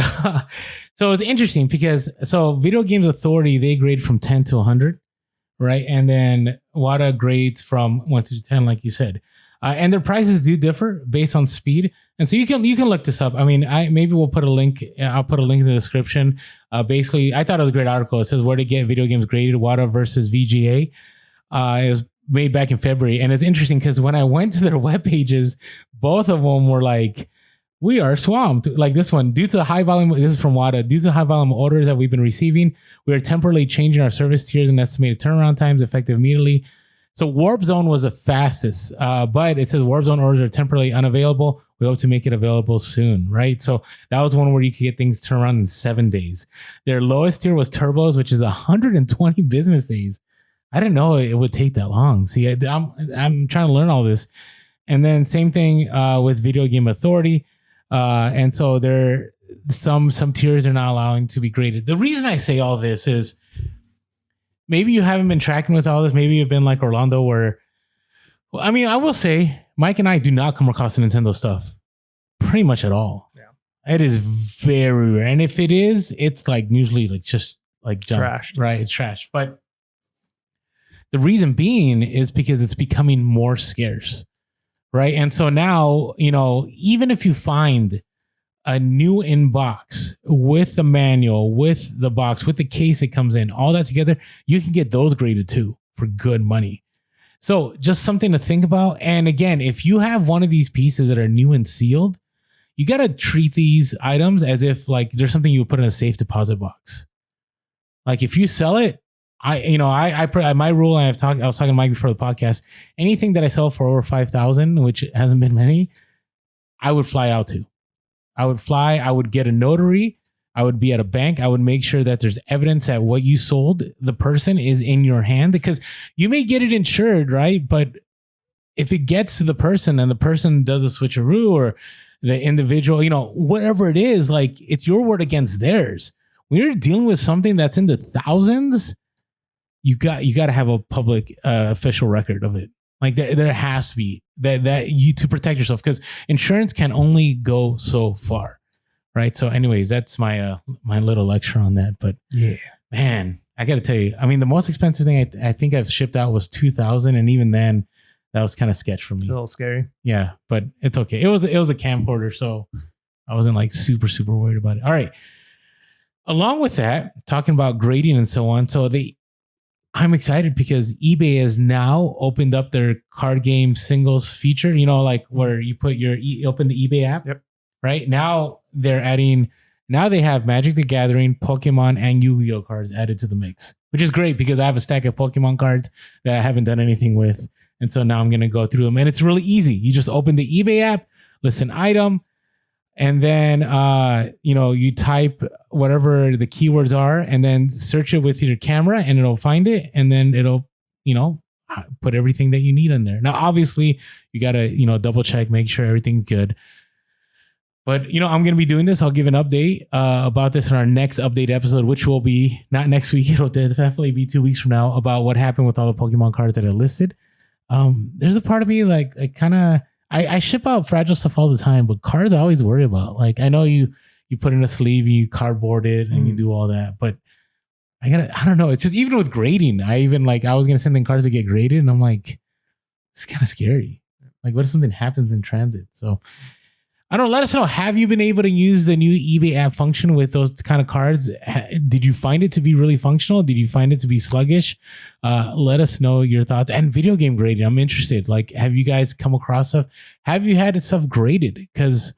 so it's interesting because Video Games Authority, they grade from 10 to 100, right? And then WATA grades from 1 to 10, like you said. And their prices do differ based on speed. And so you can look this up. I mean, maybe we'll put a link. I'll put a link in the description. Basically, I thought it was a great article. It says where to get video games graded, WATA versus VGA. It was made back in February. And it's interesting because when I went to their web pages, both of them were like, we are swamped. Like this one, due to the high volume, this is from WATA, due to the high volume of orders that we've been receiving, we are temporarily changing our service tiers and estimated turnaround times effective immediately. So Warp Zone was the fastest, but it says Warp Zone orders are temporarily unavailable. We hope to make it available soon, right? So that was one where you could get things turned around in 7 days. Their lowest tier was Turbos, which is 120 business days. I didn't know it would take that long. See, I'm trying to learn all this. And then same thing with Video Game Authority. And so there some tiers are not allowing to be graded. The reason I say all this is maybe you haven't been tracking with all this. Maybe you've been like Orlando where, I mean, I will say Mike and I do not come across the Nintendo stuff pretty much at all. Yeah. It is very rare. And if it is, it's like usually like just like junk, trash, right? It's trash. But the reason being is because it's becoming more scarce, right? And so now, even if you find a new inbox with the manual, with the box, with the case it comes in, all that together, you can get those graded too for good money. So just something to think about. And again, if you have one of these pieces that are new and sealed, you got to treat these items as if like there's something you would put in a safe deposit box. Like if you sell it, my rule, I was talking to Mike before the podcast, anything that I sell for over 5,000, which hasn't been many, I would fly out to. I would get a notary. I would be at a bank. I would make sure that there's evidence that what you sold, the person is in your hand, because you may get it insured, right? But if it gets to the person and the person does a switcheroo or the individual, whatever it is, like it's your word against theirs. When you're dealing with something that's in the thousands, you got to have a public official record of it. Like there has to be that you to protect yourself, because insurance can only go so far, right? So, anyways, that's my my little lecture on that. But yeah, man, I got to tell you, I mean, the most expensive thing I think I've shipped out was $2,000, and even then, that was kind of sketch for me. A little scary. Yeah, but it's okay. It was a camcorder, so I wasn't like super worried about it. All right. Along with that, talking about grading and so on, I'm excited because eBay has now opened up their card game singles feature, like where you put open the eBay app. Yep. Right now they have Magic the Gathering, Pokemon, and Yu-Gi-Oh cards added to the mix, which is great because I have a stack of Pokemon cards that I haven't done anything with. And so now I'm going to go through them, and it's really easy. You just open the eBay app, list an item, and then, you type whatever the keywords are and then search it with your camera and it'll find it. And then it'll, put everything that you need in there. Now, obviously you got to, double check, make sure everything's good. But, I'm going to be doing this. I'll give an update about this in our next update episode, which will be not next week. It'll definitely be 2 weeks from now, about what happened with all the Pokemon cards that are listed. There's a part of me like I ship out fragile stuff all the time, but cards I always worry about. Like, I know you put in a sleeve and you cardboard it and you do all that, but I don't know. It's just, even with grading, I was going to send in cards to get graded, and I'm like, it's kind of scary. Like, what if something happens in transit? So I don't know. Let us know. Have you been able to use the new eBay app function with those kind of cards? Did you find it to be really functional? Did you find it to be sluggish? Let us know your thoughts. And video game grading, I'm interested. Like, have you guys come across stuff? Have you had stuff graded? Because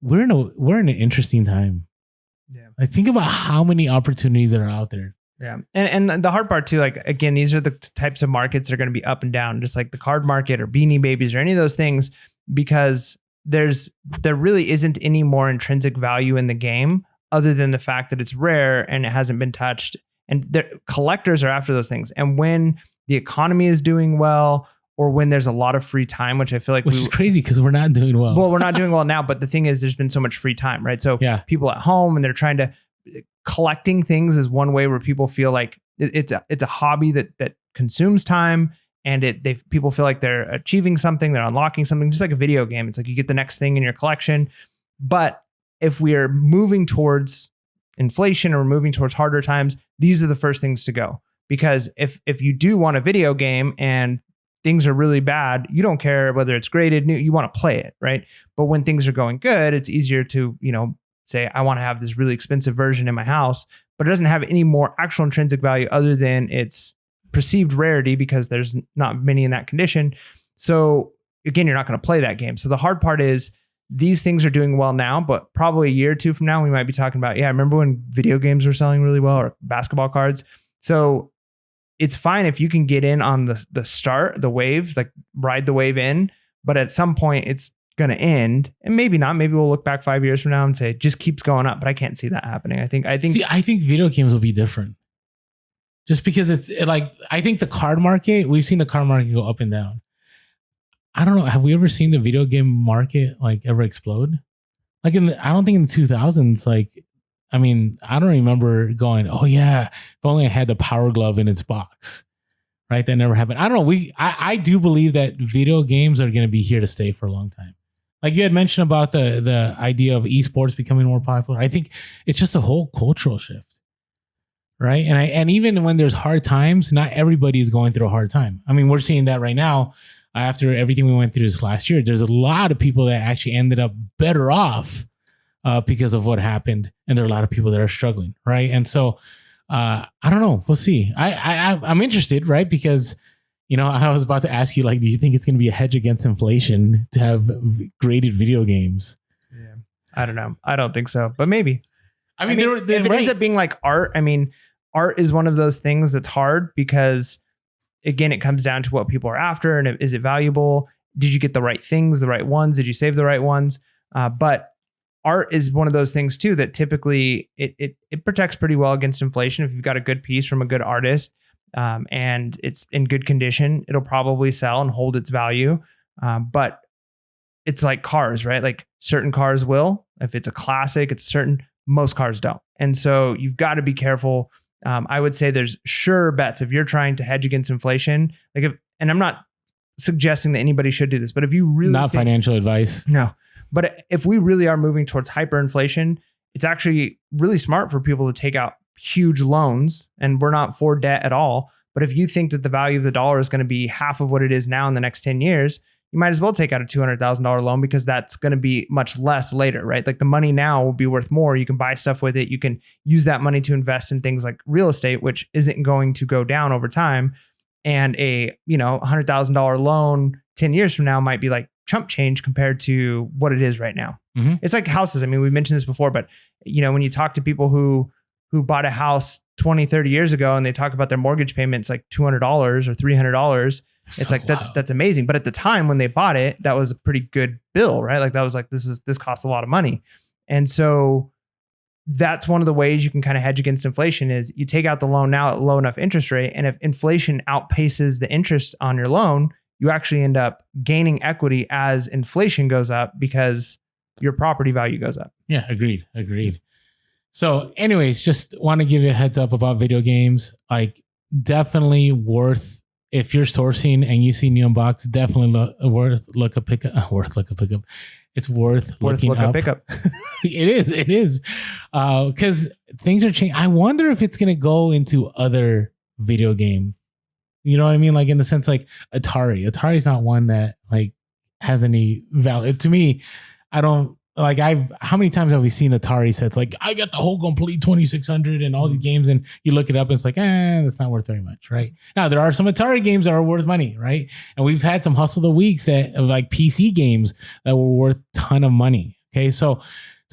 we're in an interesting time. Yeah. Like, think about how many opportunities that are out there. Yeah. And the hard part too, like, again, these are the types of markets that are going to be up and down, just like the card market or Beanie Babies or any of those things, because there really isn't any more intrinsic value in the game other than the fact that it's rare and it hasn't been touched. And collectors are after those things. And when the economy is doing well, or when there's a lot of free time, which I feel like is crazy because we're not doing well. Well, we're not doing well now, but the thing is, there's been so much free time, right? So people at home, and they're trying to collecting things is one way where people feel like it's a hobby that consumes time. And people feel like they're achieving something, they're unlocking something, just like a video game. It's like you get the next thing in your collection. But if we are moving towards inflation or moving towards harder times, these are the first things to go. Because if you do want a video game and things are really bad, you don't care whether it's graded, new, you want to play it, right? But when things are going good, it's easier to, say, I want to have this really expensive version in my house, but it doesn't have any more actual intrinsic value other than its perceived rarity, because there's not many in that condition. So again, you're not going to play that game. So the hard part is these things are doing well now, but probably a year or two from now, we might be talking about, remember when video games were selling really well, or basketball cards. So it's fine if you can get in on the start, the wave, like ride the wave in, but at some point it's going to end, and maybe not. Maybe we'll look back 5 years from now and say it just keeps going up, but I can't see that happening. I think video games will be different. Just because I think the card market, we've seen the card market go up and down. I don't know. Have we ever seen the video game market ever explode? I don't think in the 2000s, I don't remember going, oh yeah, if only I had the Power Glove in its box, right? That never happened. I don't know. I do believe that video games are going to be here to stay for a long time. Like you had mentioned about the idea of esports becoming more popular. I think it's just a whole cultural shift. Right. And even when there's hard times, not everybody is going through a hard time. I mean, we're seeing that right now after everything we went through this last year. There's a lot of people that actually ended up better off because of what happened. And there are a lot of people that are struggling. Right. And so I don't know. We'll see. I'm interested. Right. Because, I was about to ask you, do you think it's going to be a hedge against inflation to have graded video games? Yeah. I don't know. I don't think so, but maybe. I mean, if it ends up being like art, art is one of those things that's hard because, again, it comes down to what people are after. And is it valuable? Did you get the right things, the right ones? Did you save the right ones? But art is one of those things, too, that typically it protects pretty well against inflation. If you've got a good piece from a good artist, and it's in good condition, it'll probably sell and hold its value. But it's like cars, right? Like certain cars will, if it's a classic, it's certain, most cars don't. And so you've got to be careful. I would say there's sure bets if you're trying to hedge against inflation, and I'm not suggesting that anybody should do this, but if you really not financial advice. No, but if we really are moving towards hyperinflation, it's actually really smart for people to take out huge loans, and we're not for debt at all. But if you think that the value of the dollar is going to be half of what it is now in the next 10 years, you might as well take out a $200,000 loan, because that's going to be much less later, right? Like the money now will be worth more. You can buy stuff with it. You can use that money to invest in things like real estate, which isn't going to go down over time. And a, $100,000 loan 10 years from now might be like chump change compared to what it is right now. Mm-hmm. It's like houses. I mean, we mentioned this before, but when you talk to people who bought a house 20, 30 years ago and they talk about their mortgage payments like $200 or $300, it's like, that's amazing. But at the time when they bought it, that was a pretty good bill, right? Like that was like, this costs a lot of money. And so that's one of the ways you can kind of hedge against inflation is you take out the loan now at low enough interest rate. And if inflation outpaces the interest on your loan, you actually end up gaining equity as inflation goes up because your property value goes up. Yeah, agreed. So anyways, just want to give you a heads up about video games. Like definitely worth, if you're sourcing and you see new unbox, definitely worth look a pickup. It's worth looking up. It is. Because things are changing. I wonder if it's going to go into other video games. You know what I mean? Like in the sense like Atari. Atari's not one that like has any value. To me, I don't like how many times have we seen Atari sets? Like I got the whole complete 2600 and all these games, and you look it up and it's like, that's not worth very much, right? Now there are some Atari games that are worth money, right? And we've had some hustle of the weeks of like PC games that were worth a ton of money. Okay. So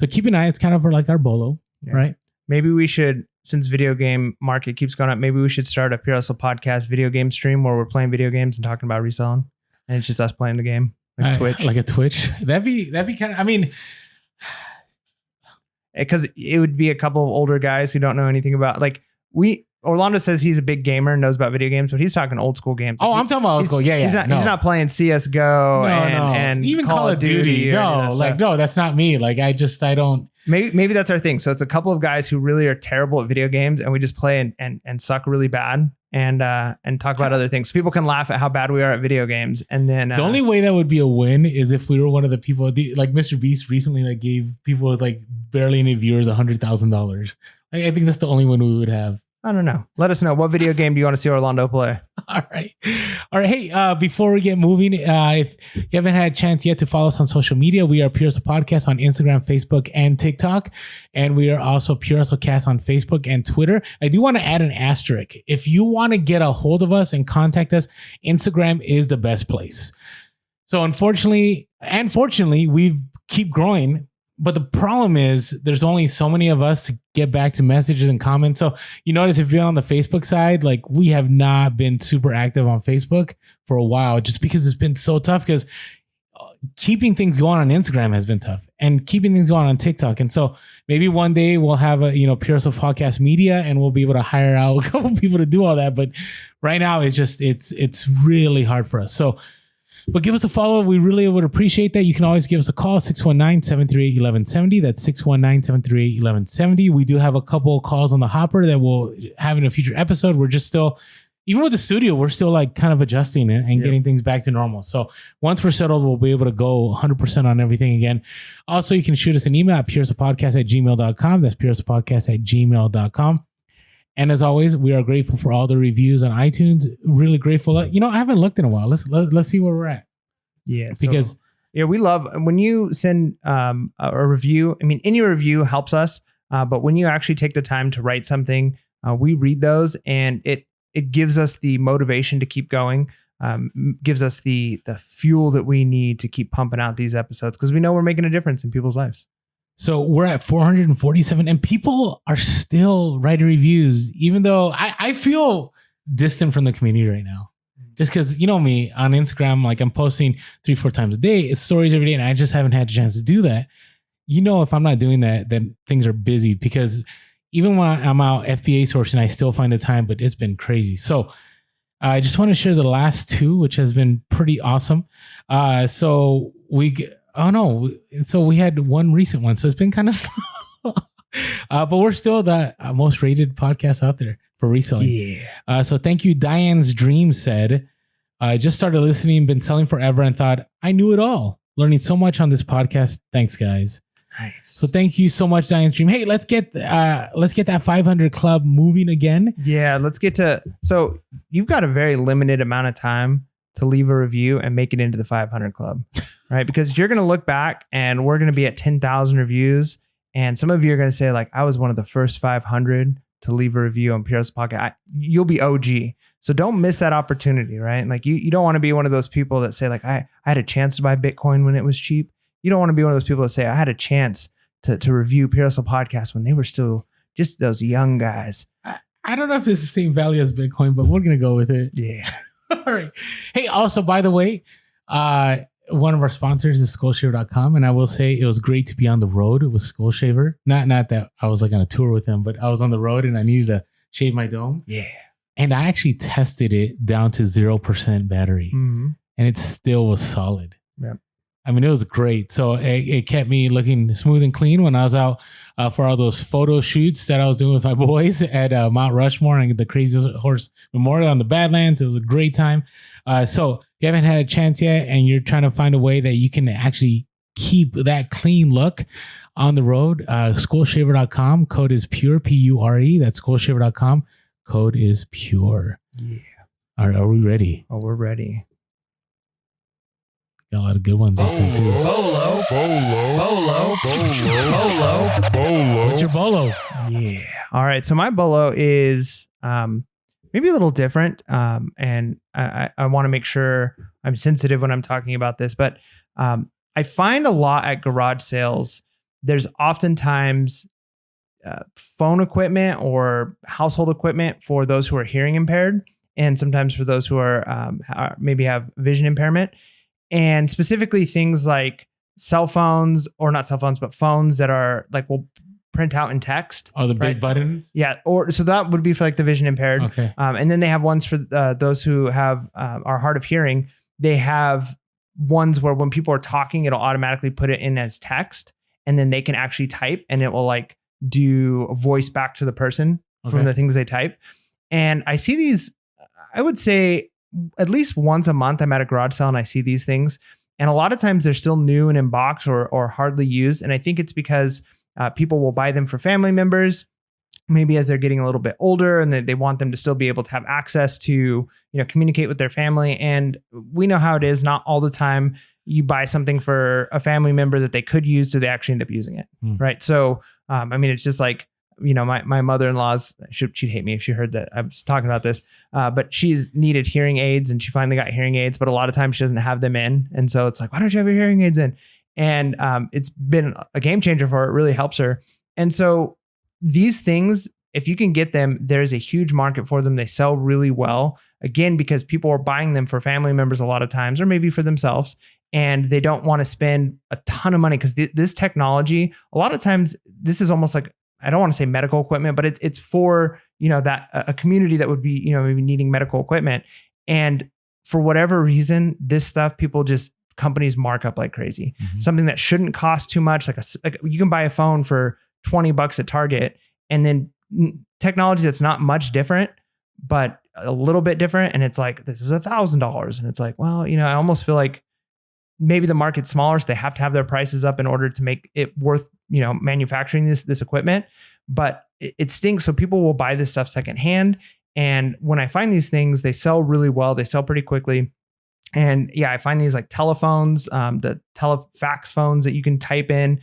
keep an eye. It's kind of like our BOLO, right? Maybe we should, since video game market keeps going up, maybe we should start a Pure Hustle podcast video game stream where we're playing video games and talking about reselling. And it's just us playing the game. Like Twitch. Like a Twitch. That'd be kind of, I mean, because it would be a couple of older guys who don't know anything about, like Orlando says he's a big gamer and knows about video games, but he's talking old school games. Oh, I'm talking about old school. Yeah. He's not playing CSGO and even Call of Duty. No, that's not me. Like I don't. Maybe that's our thing. So it's a couple of guys who really are terrible at video games, and we just play and suck really bad and talk about other things. So people can laugh at how bad we are at video games. And then the only way that would be a win is if we were one of the people like Mr. Beast recently, like gave people with like barely any viewers $100,000. I think that's the only one we would have. I don't know. Let us know. What video game do you want to see Orlando play? All right. Hey, before we get moving, if you haven't had a chance yet to follow us on social media, we are Pure Hustle Podcast on Instagram, Facebook, and TikTok. And we are also Pure Hustle Cast on Facebook and Twitter. I do want to add an asterisk. If you want to get a hold of us and contact us, Instagram is the best place. So unfortunately and fortunately, we keep growing. But the problem is there's only so many of us to get back to messages and comments. So you notice if you're on the Facebook side, like we have not been super active on Facebook for a while, just because it's been so tough, because keeping things going on Instagram has been tough and keeping things going on TikTok. And so maybe one day we'll have a, Pure Hustle Podcast Media and we'll be able to hire out a couple people to do all that. But right now it's really hard for us. But give us a follow. We really would appreciate that. You can always give us a call, 619-738-1170. That's 619-738-1170. We do have a couple of calls on the hopper that we'll have in a future episode. We're just still, even with the studio, we're still like kind of adjusting and getting things back to normal. So once we're settled, we'll be able to go 100% on everything again. Also, you can shoot us an email at purehustlepodcast@gmail.com. That's purehustlepodcast@gmail.com. And as always, we are grateful for all the reviews on iTunes. Really grateful. I haven't looked in a while. Let's see where we're at. Yeah. Because we love when you send a review. I mean, any review helps us. But when you actually take the time to write something, we read those, and it gives us the motivation to keep going. Gives us the fuel that we need to keep pumping out these episodes, because we know we're making a difference in people's lives. So we're at 447 and people are still writing reviews, even though I feel distant from the community right now. Just because, me on Instagram, like I'm posting 3-4 times a day, it's stories every day, and I just haven't had a chance to do that. If I'm not doing that, then things are busy, because even when I'm out FBA sourcing, I still find the time, but it's been crazy. So I just want to share the last two, which has been pretty awesome. So we had one recent one. So it's been kind of slow. But we're still the most rated podcast out there for reselling. Yeah. So thank you. Diane's Dream said, I just started listening, been selling forever, and thought I knew it all. Learning so much on this podcast. Thanks, guys. Nice. So thank you so much, Diane's Dream. Hey, let's get that 500 club moving again. Yeah, let's get to. So you've got a very limited amount of time to leave a review and make it into the 500 club, right? Because you're going to look back and we're going to be at 10,000 reviews. And some of you are going to say like, I was one of the first 500 to leave a review on Pierce Pocket. You'll be OG. So don't miss that opportunity, right? Like you don't want to be one of those people that say like, I had a chance to buy Bitcoin when it was cheap. You don't want to be one of those people that say, I had a chance to review Pierce Podcast when they were still just those young guys. I don't know if it's the same value as Bitcoin, but we're going to go with it. Yeah. All right. Hey, also, by the way, one of our sponsors is skullshaver.com. And I will say it was great to be on the road with Skullshaver. Not that I was like on a tour with them, but I was on the road and I needed to shave my dome. Yeah. And I actually tested it down to 0% battery. Mm-hmm. And it still was solid. Yeah. I mean, it was great. So it kept me looking smooth and clean when I was out for all those photo shoots that I was doing with my boys at Mount Rushmore and the Crazy Horse Memorial on the Badlands. It was a great time. So if you haven't had a chance yet and you're trying to find a way that you can actually keep that clean look on the road, skullshaver.com. Code is PURE, PURE. That's skullshaver.com. Code is PURE. Yeah. All right, are we ready? Oh, we're ready. Got a lot of good ones this time too. Bolo. What's your bolo? Yeah. All right. So my bolo is maybe a little different. And I want to make sure I'm sensitive when I'm talking about this. But I find a lot at garage sales, there's oftentimes phone equipment or household equipment for those who are hearing impaired. And sometimes for those who are maybe have vision impairment. And specifically things like cell phones, or not cell phones, but phones that are like will print out in text. Oh, the big buttons? Yeah. Or so that would be for like the vision impaired. Okay. And then they have ones for those who have are hard of hearing. They have ones where when people are talking, it'll automatically put it in as text, and then they can actually type, and it will like do a voice back to the person from the things they type. And I see these, I would say, at least once a month. I'm at a garage sale and I see these things. And a lot of times they're still new and in box or hardly used. And I think it's because people will buy them for family members, maybe as they're getting a little bit older, and they want them to still be able to have access to, communicate with their family. And we know how it is. Not all the time you buy something for a family member that they could use, so they actually end up using it. Right. So, I mean, it's just like, my mother-in-law's, she'd hate me if she heard that I was talking about this, but she's needed hearing aids, and she finally got hearing aids, but a lot of times she doesn't have them in. And so it's like, why don't you have your hearing aids in? And it's been a game changer for her. It really helps her. And so these things, if you can get them, there's a huge market for them. They sell really well, again, because people are buying them for family members a lot of times, or maybe for themselves. And they don't want to spend a ton of money because this technology, a lot of times, this is almost like, I don't want to say medical equipment, but it's for, that a community that would be, maybe needing medical equipment. And for whatever reason, this stuff, companies mark up like crazy. Mm-hmm. Something that shouldn't cost too much. Like you can buy a phone for $20 at Target, and then technology that's not much different, but a little bit different. And it's like, this is $1,000. And it's like, well, I almost feel like maybe the market's smaller, so they have to have their prices up in order to make it worth, manufacturing this equipment. But it stinks. So people will buy this stuff secondhand. And when I find these things, they sell really well. They sell pretty quickly. And yeah, I find these like telephones, the telefax phones that you can type in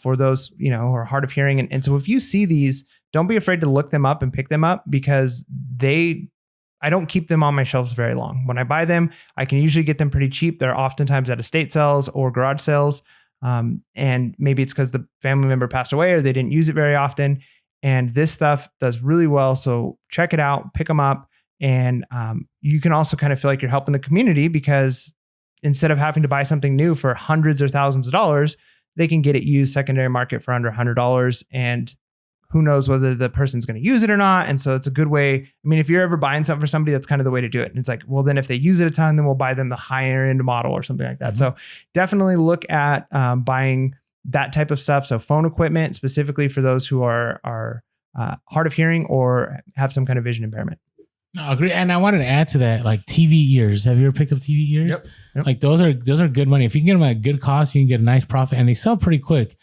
for those, who are hard of hearing. And so if you see these, don't be afraid to look them up and pick them up, because I don't keep them on my shelves very long. When I buy them, I can usually get them pretty cheap. They're oftentimes at estate sales or garage sales. And maybe it's because the family member passed away or they didn't use it very often. And this stuff does really well. So check it out, pick them up. And you can also kind of feel like you're helping the community, because instead of having to buy something new for hundreds or thousands of dollars, they can get it used secondary market for under $100. And who knows whether the person's going to use it or not. And so it's a good way. I mean, if you're ever buying something for somebody, that's kind of the way to do it. And it's like, well, then if they use it a ton, then we'll buy them the higher end model or something like that. So definitely look at buying that type of stuff. So phone equipment, specifically for those who are hard of hearing or have some kind of vision impairment. No, agree. And I wanted to add to that, like TV ears. Have you ever picked up TV ears? Yep. Like those are good money. If you can get them at a good cost, you can get a nice profit, and they sell pretty quick.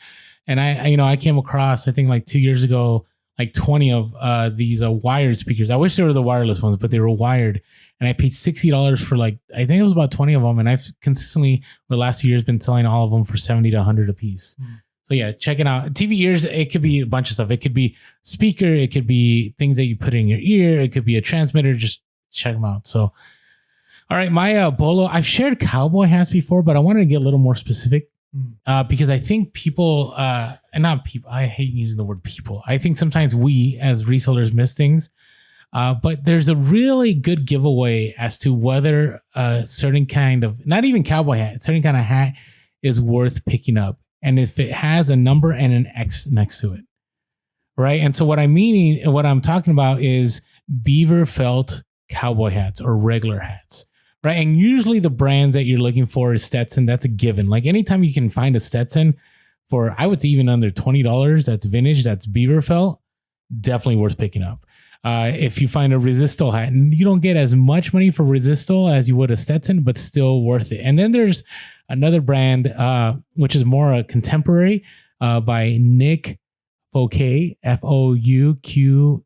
And I came across, I think like 2 years ago, like 20 of these wired speakers. I wish they were the wireless ones, but they were wired. And I paid $60 for I think it was about 20 of them. And I've consistently, for the last 2 years, been selling all of them for 70 to 100 a piece. So yeah, check it out. TV ears, it could be a bunch of stuff. It could be speaker. It could be things that you put in your ear. It could be a transmitter. Just check them out. So, all right, my Bolo, I've shared cowboy hats before, but I wanted to get a little more specific because I think people, and not people, I hate using the word people. I think sometimes we as resellers miss things. But there's a really good giveaway as to whether a certain kind of, not even cowboy hat, a certain kind of hat is worth picking up. And if it has a number and an X next to it, right? And so what I'm talking about is beaver felt cowboy hats or regular hats, right? And usually the brands that you're looking for is Stetson. That's a given. Like anytime you can find a Stetson for, I would say even under $20, that's vintage, that's beaver felt, definitely worth picking up. If you find a Resistol hat, and you don't get as much money for Resistol as you would a Stetson, but still worth it. And then there's another brand, which is more a contemporary, by Nick Fouquet, Fouquet.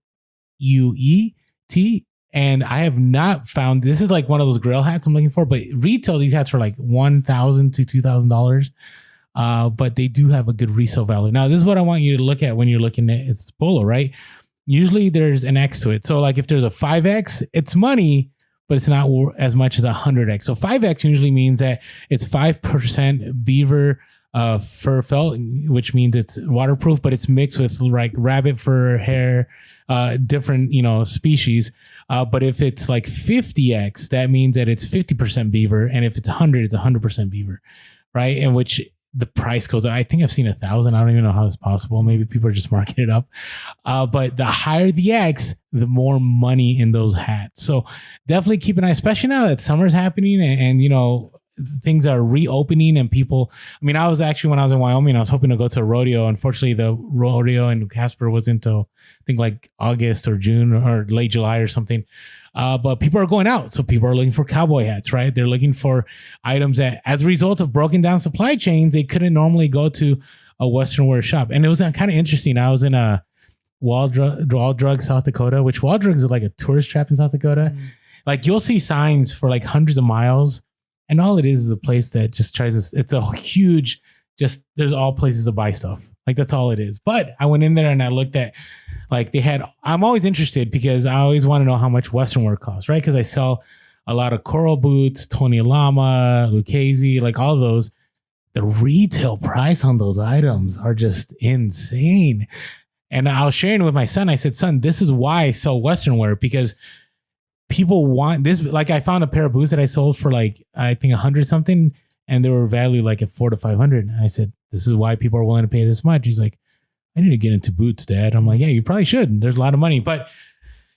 And I have not found, this is like one of those grill hats I'm looking for, but retail, these hats are like $1,000 to $2,000. But they do have a good resale value. Now, this is what I want you to look at when you're looking at it's Bolo, right? Usually there's an X to it. So like if there's a 5X, it's money, but it's not as much as a 100X. So 5X usually means that it's 5% beaver fur felt, which means it's waterproof, but it's mixed with like rabbit fur, hair, different, species. But if it's like 50X, that means that it's 50% beaver. And if it's 100, it's 100% beaver, right? And which the price goes up. I think I've seen 1,000. I don't even know how it's possible. Maybe people are just marking it up. But the higher the X, the more money in those hats. So definitely keep an eye, especially now that summer's happening and things are reopening and people, when I was in Wyoming, I was hoping to go to a rodeo. Unfortunately, the rodeo in Casper wasn't until I think like August or June or late July or something. But people are going out. So people are looking for cowboy hats, right? They're looking for items that, as a result of broken down supply chains, they couldn't normally go to a Western wear shop. And it was kind of interesting. I was in a Wall Drug, South Dakota, which Wall Drugs is like a tourist trap in South Dakota. Like you'll see signs for like hundreds of miles. And all it is a place that just tries to, it's a huge, there's all places to buy stuff. Like that's all it is. But I went in there and I looked at, like I'm always interested because I always want to know how much Western wear costs, right? Because I sell a lot of Coral boots, Tony Lama, Lucchese, like all those. The retail price on those items are just insane. And I was sharing with my son. I said, son, this is why I sell Western wear, because people want this. Like I found a pair of boots that I sold for like, I think 100 something, and they were valued like at $400 to $500. I said, this is why people are willing to pay this much. He's like, I need to get into boots, Dad. I'm like, yeah, you probably should. There's a lot of money, but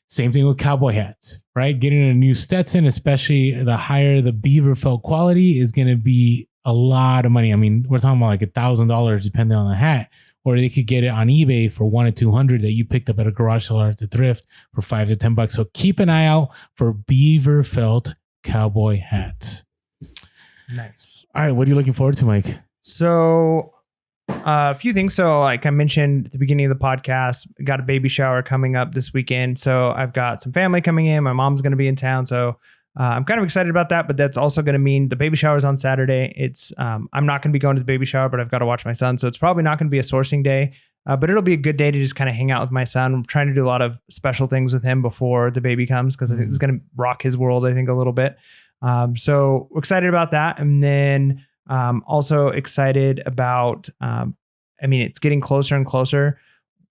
same thing with cowboy hats, right? Getting a new Stetson, especially the higher the beaver felt quality, is going to be a lot of money. We're talking about like $1,000 depending on the hat, or they could get it on eBay for $100 to $200 that you picked up at a garage seller at the thrift for $5 to $10. So keep an eye out for beaver felt cowboy hats. Nice. All right. What are you looking forward to, Mike? So a few things. So like I mentioned at the beginning of the podcast, got a baby shower coming up this weekend. So I've got some family coming in. My mom's going to be in town. So I'm kind of excited about that, but that's also going to mean the baby shower is on Saturday. It's I'm not going to be going to the baby shower, but I've got to watch my son. So it's probably not going to be a sourcing day, but it'll be a good day to just kind of hang out with my son. I'm trying to do a lot of special things with him before the baby comes, because I think it's going to rock his world, I think, a little bit. So we're excited about that. And then also excited about, it's getting closer and closer.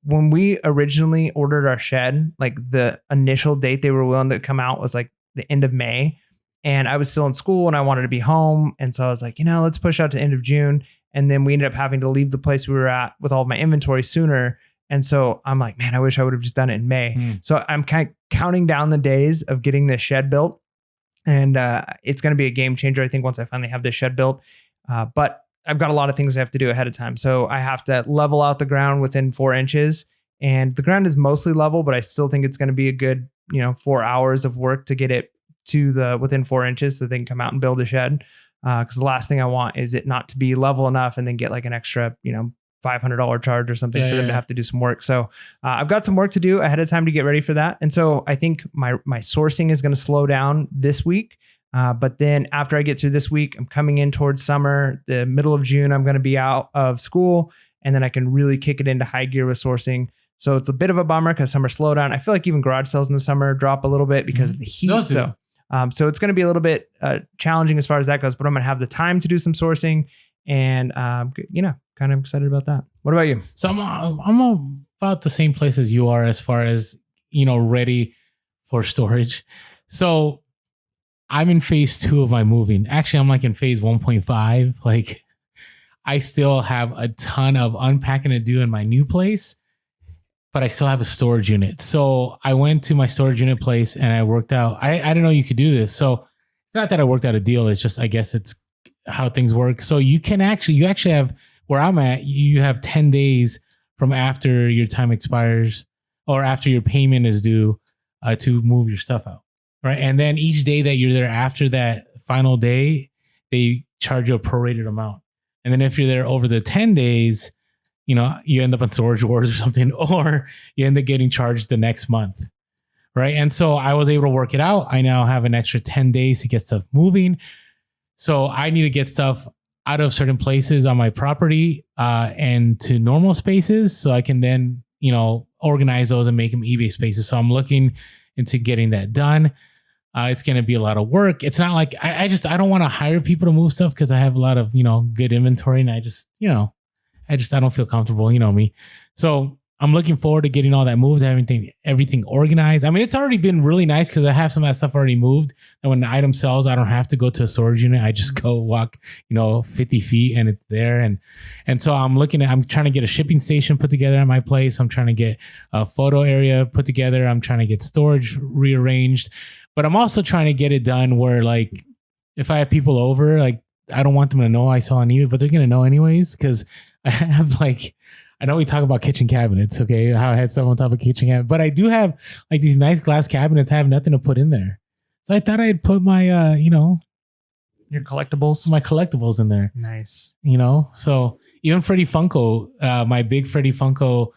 When we originally ordered our shed, like the initial date they were willing to come out was like the end of May, and I was still in school and I wanted to be home. And so I was like, let's push out to end of June. And then we ended up having to leave the place we were at with all of my inventory sooner. And so I'm like, man, I wish I would have just done it in May. So I'm kind of counting down the days of getting this shed built. And it's going to be a game changer, I think, once I finally have this shed built. But I've got a lot of things I have to do ahead of time. So I have to level out the ground within 4 inches. And the ground is mostly level, but I still think it's going to be a good, 4 hours of work to get it to within 4 inches so they can come out and build a shed. Because the last thing I want is it not to be level enough and then get like an extra, $500 charge or something for them to have to do some work. So I've got some work to do ahead of time to get ready for that. And so I think my sourcing is going to slow down this week. But then after I get through this week, I'm coming in towards summer. The middle of June, I'm going to be out of school, and then I can really kick it into high gear with sourcing. So it's a bit of a bummer because summer slowdown. I feel like even garage sales in the summer drop a little bit because of the heat. So it's going to be a little bit challenging as far as that goes, but I'm going to have the time to do some sourcing, and kind of excited about that. What about you? So I'm about the same place as you are as far as, ready for storage. So I'm in phase 2 of my moving. Actually, I'm like in phase 1.5. Like I still have a ton of unpacking to do in my new place, but I still have a storage unit. So I went to my storage unit place and I worked out. I didn't know you could do this. So it's not that I worked out a deal. It's just, I guess it's how things work. So you actually have, where I'm at, you have 10 days from after your time expires or after your payment is due to move your stuff out. Right. And then each day that you're there after that final day, they charge you a prorated amount. And then if you're there over the 10 days, you end up on Storage Wars or something, or you end up getting charged the next month. Right. And so I was able to work it out. I now have an extra 10 days to get stuff moving. So I need to get stuff out of certain places on my property and to normal spaces so I can then, organize those and make them eBay spaces. So I'm looking into getting that done. It's going to be a lot of work. It's not like I don't want to hire people to move stuff because I have a lot of, good inventory, and I don't feel comfortable, me. So I'm looking forward to getting all that moved, everything organized. I mean, it's already been really nice because I have some of that stuff already moved. And when the item sells, I don't have to go to a storage unit. I just go walk, 50 feet and it's there. And so I'm trying to get a shipping station put together at my place. I'm trying to get a photo area put together. I'm trying to get storage rearranged, but I'm also trying to get it done where, like, if I have people over, like, I don't want them to know I saw on eBay, but they're going to know anyways. Cause I have I know we talk about kitchen cabinets, okay? How I had stuff on top of kitchen cabinet, but I do have like these nice glass cabinets. I have nothing to put in there. So I thought I'd put my, your collectibles, my collectibles in there. Nice. So even Freddy Funko, my big Freddy Funko,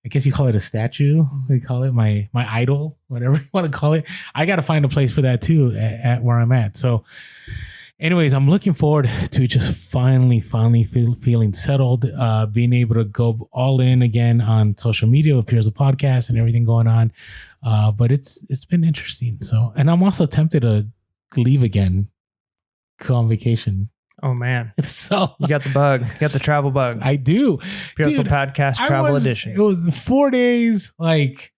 I guess you call it a statue. We call it my idol, whatever you want to call it. I got to find a place for that too at where I'm at. So anyways, I'm looking forward to just finally feeling settled, being able to go all in again on social media with Peers of Podcast and everything going on. But it's been interesting. So, and I'm also tempted to leave again, go on vacation. Oh man, it's so you got the bug, you got the travel bug. I do. Peers of Podcast Travel Edition. It was 4 days, like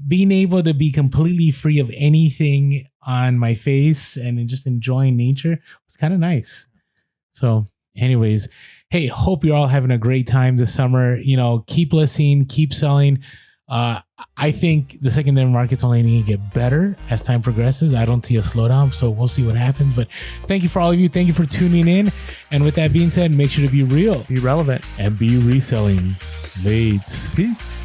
being able to be completely free of anything on my face and just enjoying nature was kind of nice. So anyways, hey, hope you're all having a great time this summer. Keep listing, keep selling. I think the secondary market's only going to get better as time progresses. I don't see a slowdown, so we'll see what happens. But thank you for all of you. Thank you for tuning in. And with that being said, make sure to be real, be relevant, and be reselling. Peace.